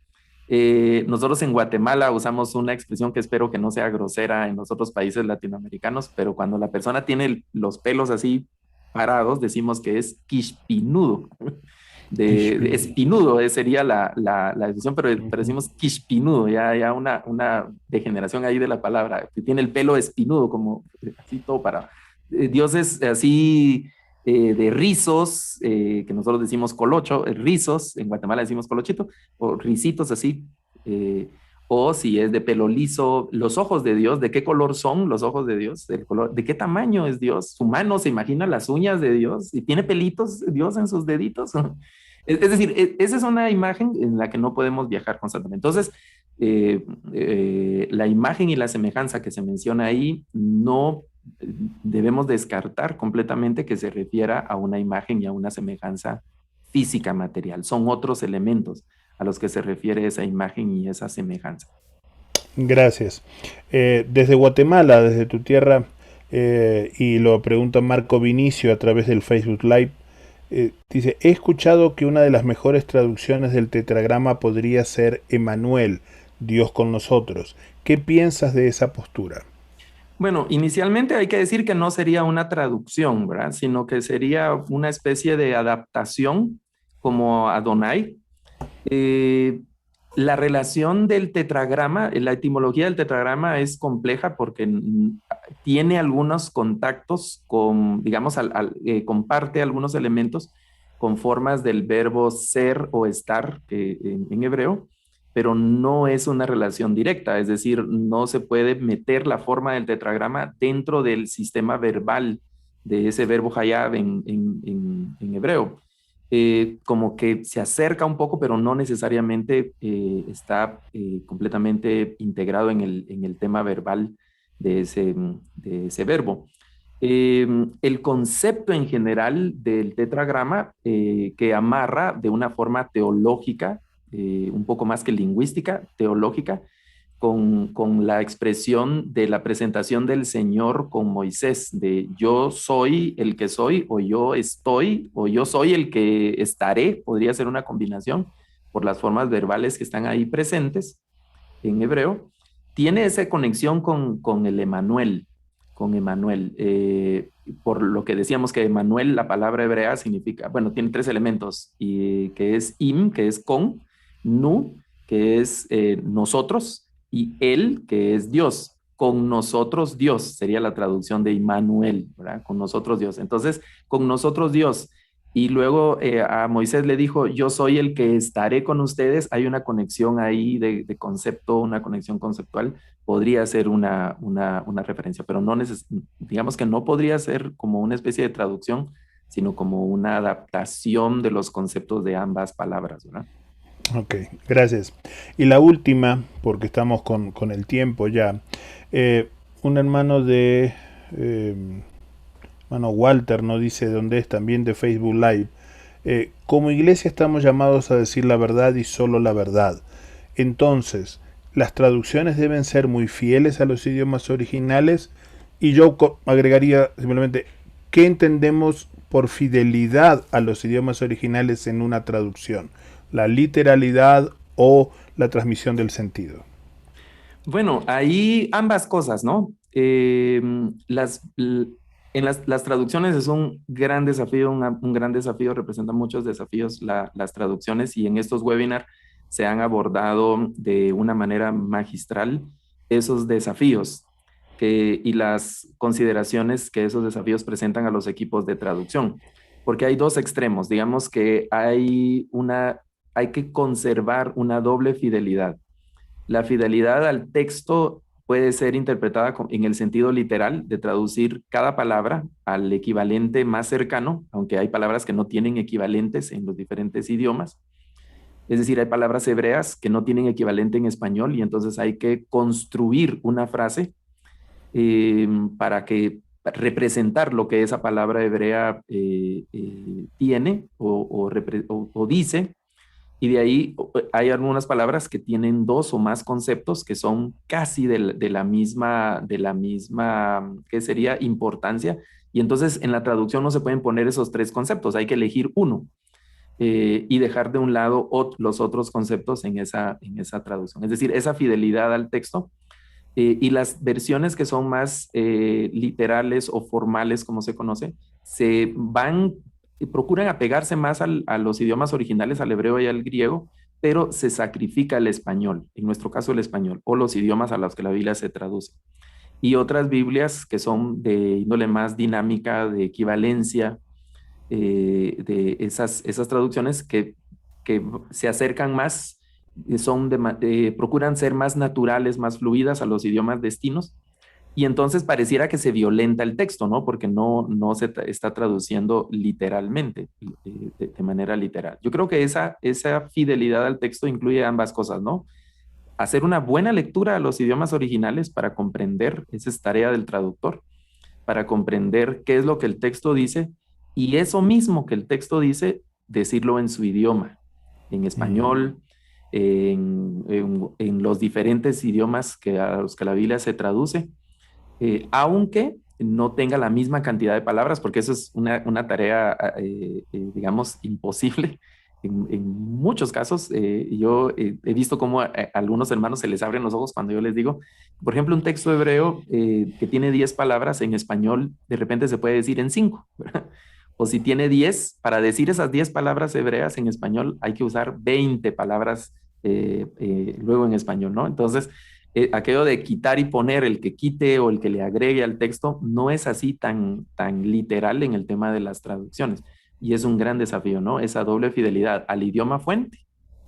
Nosotros en Guatemala usamos una expresión que espero que no sea grosera en los otros países latinoamericanos, pero cuando la persona tiene los pelos así parados, decimos que es quishpinudo. De Kishpin. espinudo sería la decisión, pero Ujú. decimos quishpinudo, ya una degeneración ahí de la palabra, que tiene el pelo espinudo, como así todo para. Dios es así de rizos, que nosotros decimos colocho, rizos, en Guatemala decimos colochito, o risitos así, eh, o si es de pelo liso, los ojos de Dios, ¿de qué color son los ojos de Dios? El color, ¿de qué tamaño es Dios? ¿Su mano se imagina las uñas de Dios? ¿Y tiene pelitos Dios en sus deditos? Es decir, esa es una imagen en la que no podemos viajar constantemente. Entonces, la imagen y la semejanza que se menciona ahí no debemos descartar completamente que se refiera a una imagen y a una semejanza física material. Son otros elementos a los que se refiere esa imagen y esa semejanza. Gracias. Desde Guatemala, desde tu tierra, y lo pregunta Marco Vinicio a través del Facebook Live, dice, he escuchado que una de las mejores traducciones del tetragrama podría ser Emanuel, Dios con nosotros. ¿Qué piensas de esa postura? Bueno, inicialmente hay que decir que no sería una traducción, ¿verdad? Sino que sería una especie de adaptación como Adonai. Eh, la relación del tetragrama, la etimología del tetragrama es compleja porque tiene algunos contactos con, digamos, comparte algunos elementos con formas del verbo ser o estar en hebreo, pero no es una relación directa, es decir, no se puede meter la forma del tetragrama dentro del sistema verbal de ese verbo hayab en hebreo. Como que se acerca un poco, pero no necesariamente está completamente integrado en el tema verbal de ese verbo. El concepto en general del tetragrama que amarra de una forma teológica, un poco más que lingüística, teológica, con la expresión de la presentación del Señor con Moisés, de yo soy el que soy, o yo estoy, o yo soy el que estaré, podría ser una combinación por las formas verbales que están ahí presentes en hebreo, tiene esa conexión con el Emanuel, con Emanuel. Por lo que decíamos que Emanuel, la palabra hebrea significa, bueno, tiene tres elementos, y, que es im, que es con, nu, que es nosotros, y él, que es Dios. Con nosotros Dios sería la traducción de Immanuel, ¿verdad? Con nosotros Dios. Entonces, con nosotros Dios. Y luego a Moisés le dijo, yo soy el que estaré con ustedes. Hay una conexión ahí de concepto, una conexión conceptual. Podría ser una referencia, pero no digamos que no podría ser como una especie de traducción, sino como una adaptación de los conceptos de ambas palabras, ¿verdad? Ok, gracias. Y la última, porque estamos con el tiempo ya, eh, un hermano de, eh, hermano Walter, no dice dónde es, también de Facebook Live, como iglesia estamos llamados a decir la verdad y solo la verdad. Entonces, las traducciones deben ser muy fieles a los idiomas originales y yo agregaría simplemente, ¿qué entendemos por fidelidad a los idiomas originales en una traducción? ¿La literalidad o la transmisión del sentido? Bueno, ahí ambas cosas, ¿no? Las traducciones es un gran desafío, un gran desafío, representa muchos desafíos las traducciones y en estos webinars se han abordado de una manera magistral esos desafíos y las consideraciones que esos desafíos presentan a los equipos de traducción. Porque hay dos extremos, digamos que hay que conservar una doble fidelidad. La fidelidad al texto puede ser interpretada en el sentido literal de traducir cada palabra al equivalente más cercano, aunque hay palabras que no tienen equivalentes en los diferentes idiomas. Es decir, hay palabras hebreas que no tienen equivalente en español y entonces hay que construir una frase para que representar lo que esa palabra hebrea tiene o dice. Y de ahí hay algunas palabras que tienen dos o más conceptos que son casi de la misma, ¿qué sería? Importancia. Y entonces en la traducción no se pueden poner esos tres conceptos, hay que elegir uno y dejar de un lado los otros conceptos en esa traducción. Es decir, esa fidelidad al texto y las versiones que son más literales o formales, como se conoce, se van, procuran apegarse más a los idiomas originales, al hebreo y al griego, pero se sacrifica el español, en nuestro caso el español, o los idiomas a los que la Biblia se traduce. Y otras Biblias que son de índole más dinámica, de equivalencia, de esas traducciones que se acercan más, procuran ser más naturales, más fluidas a los idiomas destinos, y entonces pareciera que se violenta el texto, ¿no? Porque no se está traduciendo literalmente, de manera literal. Yo creo que esa fidelidad al texto incluye ambas cosas, ¿no? Hacer una buena lectura a los idiomas originales para comprender, esa es tarea del traductor, para comprender qué es lo que el texto dice y eso mismo que el texto dice, decirlo en su idioma, en español, en los diferentes idiomas a los que la Biblia se traduce, aunque no tenga la misma cantidad de palabras, porque eso es una tarea, digamos, imposible. En muchos casos, yo he visto cómo a algunos hermanos se les abren los ojos cuando yo les digo, por ejemplo, un texto hebreo que tiene 10 palabras en español, de repente se puede decir en 5. O si tiene 10, para decir esas 10 palabras hebreas en español hay que usar 20 palabras luego en español, ¿no? Entonces, aquello de quitar y poner, el que quite o el que le agregue al texto, no es así tan literal en el tema de las traducciones. Y es un gran desafío, ¿no? Esa doble fidelidad al idioma fuente,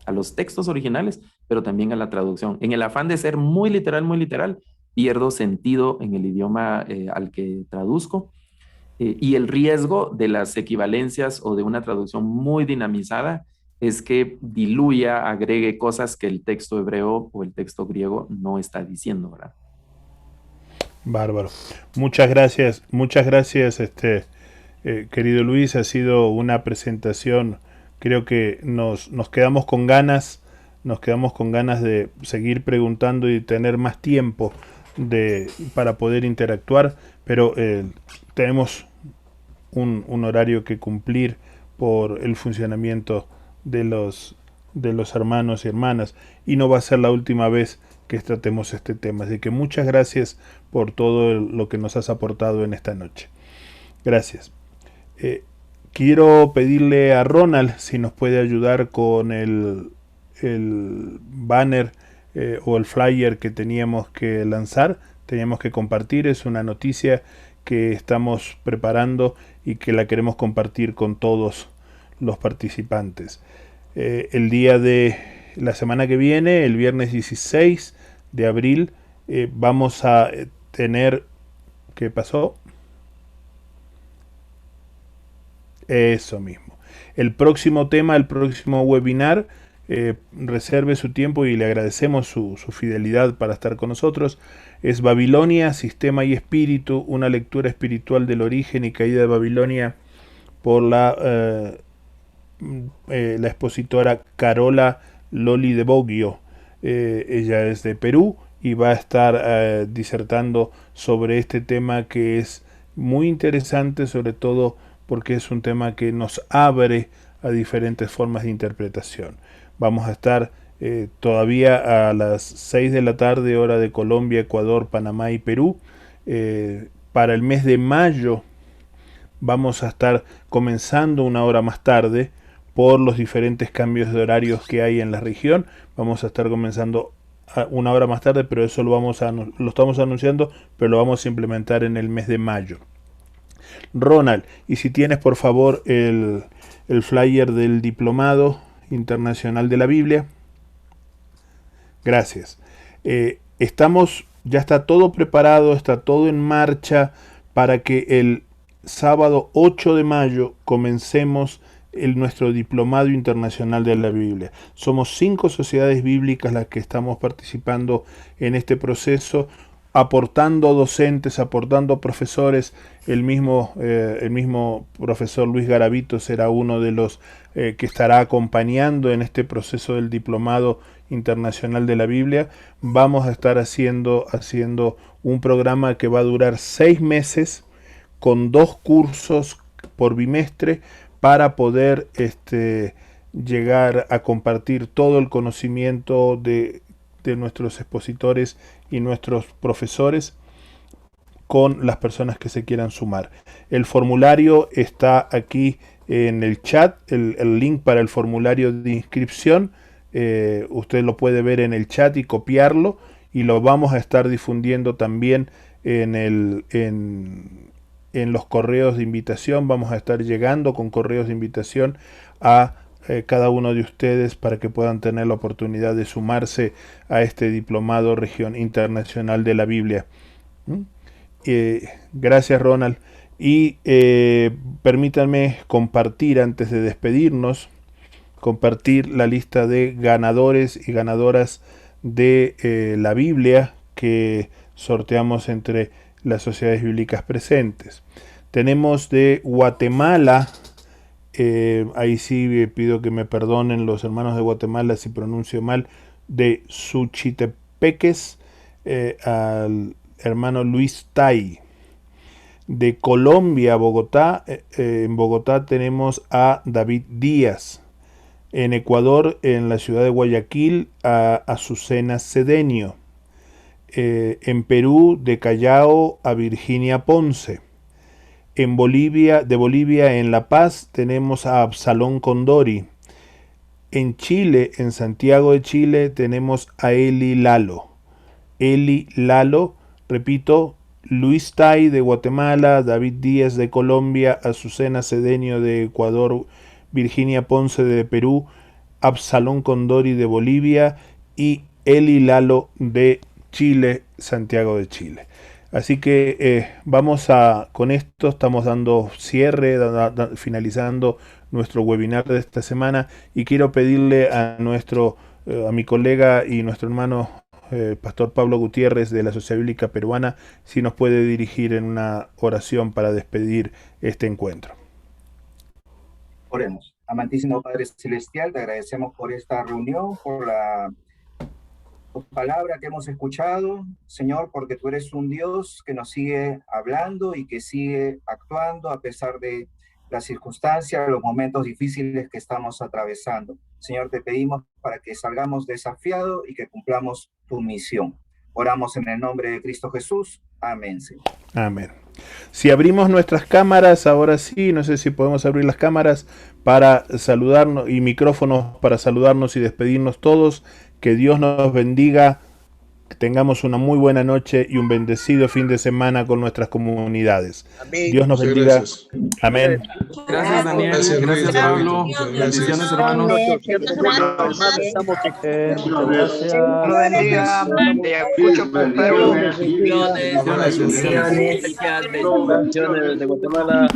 a los textos originales, pero también a la traducción. En el afán de ser muy literal, pierdo sentido en el idioma al que traduzco. Y el riesgo de las equivalencias o de una traducción muy dinamizada es que diluya, agregue cosas que el texto hebreo o el texto griego no está diciendo, ¿verdad? Bárbaro. Muchas gracias, querido Luis. Ha sido una presentación. Creo que nos nos quedamos con ganas de seguir preguntando y tener más tiempo para poder interactuar, pero tenemos un horario que cumplir por el funcionamiento de los hermanos y hermanas, y no va a ser la última vez que tratemos este tema. Así que muchas gracias por todo lo que nos has aportado en esta noche. Gracias. Quiero pedirle a Ronald si nos puede ayudar con el banner o el flyer que teníamos que lanzar, teníamos que compartir. Es una noticia que estamos preparando y que la queremos compartir con todos los participantes. El día de la semana que viene, el viernes 16 de abril, vamos a tener... ¿Qué pasó? Eso mismo. El próximo tema, el próximo webinar, reserve su tiempo y le agradecemos su fidelidad para estar con nosotros. Es Babilonia, Sistema y Espíritu, una lectura espiritual del origen y caída de Babilonia por la expositora Carola Loli de Boggio. Ella es de Perú y va a estar disertando sobre este tema que es muy interesante, sobre todo porque es un tema que nos abre a diferentes formas de interpretación. Vamos a estar todavía a las 6 de la tarde, hora de Colombia, Ecuador, Panamá y Perú. Para el mes de mayo vamos a estar comenzando una hora más tarde por los diferentes cambios de horarios que hay en la región. Vamos a estar comenzando una hora más tarde, pero eso lo estamos anunciando, pero lo vamos a implementar en el mes de mayo. Ronald, y si tienes por favor el flyer del Diplomado Internacional de la Biblia. Gracias. Ya está todo preparado, está todo en marcha para que el sábado 8 de mayo comencemos nuestro Diplomado Internacional de la Biblia. Somos 5 sociedades bíblicas las que estamos participando en este proceso, aportando docentes, aportando profesores. El mismo profesor Luis Garavito será uno de los que estará acompañando en este proceso del Diplomado Internacional de la Biblia. Vamos a estar haciendo un programa que va a durar 6 meses con 2 cursos por bimestre para poder llegar a compartir todo el conocimiento de nuestros expositores y nuestros profesores con las personas que se quieran sumar. El formulario está aquí en el chat, el link para el formulario de inscripción. Usted lo puede ver en el chat y copiarlo, y lo vamos a estar difundiendo también en los correos de invitación. Vamos a estar llegando con correos de invitación a cada uno de ustedes para que puedan tener la oportunidad de sumarse a este Diplomado Región Internacional de la Biblia. Gracias, Ronald. Y permítanme compartir, antes de despedirnos, compartir la lista de ganadores y ganadoras de la Biblia que sorteamos entre las sociedades bíblicas presentes. Tenemos de Guatemala, ahí sí pido que me perdonen los hermanos de Guatemala si pronuncio mal, de Suchitepeques, al hermano Luis Tai. De Colombia, Bogotá, en Bogotá tenemos a David Díaz. En Ecuador, en la ciudad de Guayaquil, a Azucena Cedeño. En Perú, de Callao, a Virginia Ponce. De Bolivia, en La Paz, tenemos a Absalón Condori. En Chile, en Santiago de Chile, tenemos a Eli Lalo. Repito, Luis Tai de Guatemala, David Díaz de Colombia, Azucena Cedeño de Ecuador, Virginia Ponce de Perú, Absalón Condori de Bolivia y Eli Lalo de Chile, Santiago de Chile. Así que con esto estamos dando cierre, finalizando nuestro webinar de esta semana, y quiero pedirle a mi colega y nuestro hermano Pastor Pablo Gutiérrez de la Sociedad Bíblica Peruana si nos puede dirigir en una oración para despedir este encuentro. Oremos. Amantísimo Padre Celestial, te agradecemos por esta reunión, por la palabra que hemos escuchado, Señor, porque tú eres un Dios que nos sigue hablando y que sigue actuando a pesar de las circunstancias, los momentos difíciles que estamos atravesando. Señor, te pedimos para que salgamos desafiados y que cumplamos tu misión. Oramos en el nombre de Cristo Jesús. Amén, Señor. Amén. Si abrimos nuestras cámaras, ahora sí, no sé si podemos abrir las cámaras para saludarnos y micrófonos para saludarnos y despedirnos todos. Que Dios nos bendiga, que tengamos una muy buena noche y un bendecido fin de semana con nuestras comunidades. Amén. Dios nos bendiga. Gracias. Amén. Gracias, Daniel. Gracias, Pablo. Bendiciones, hermanos. Bendiciones de Guatemala.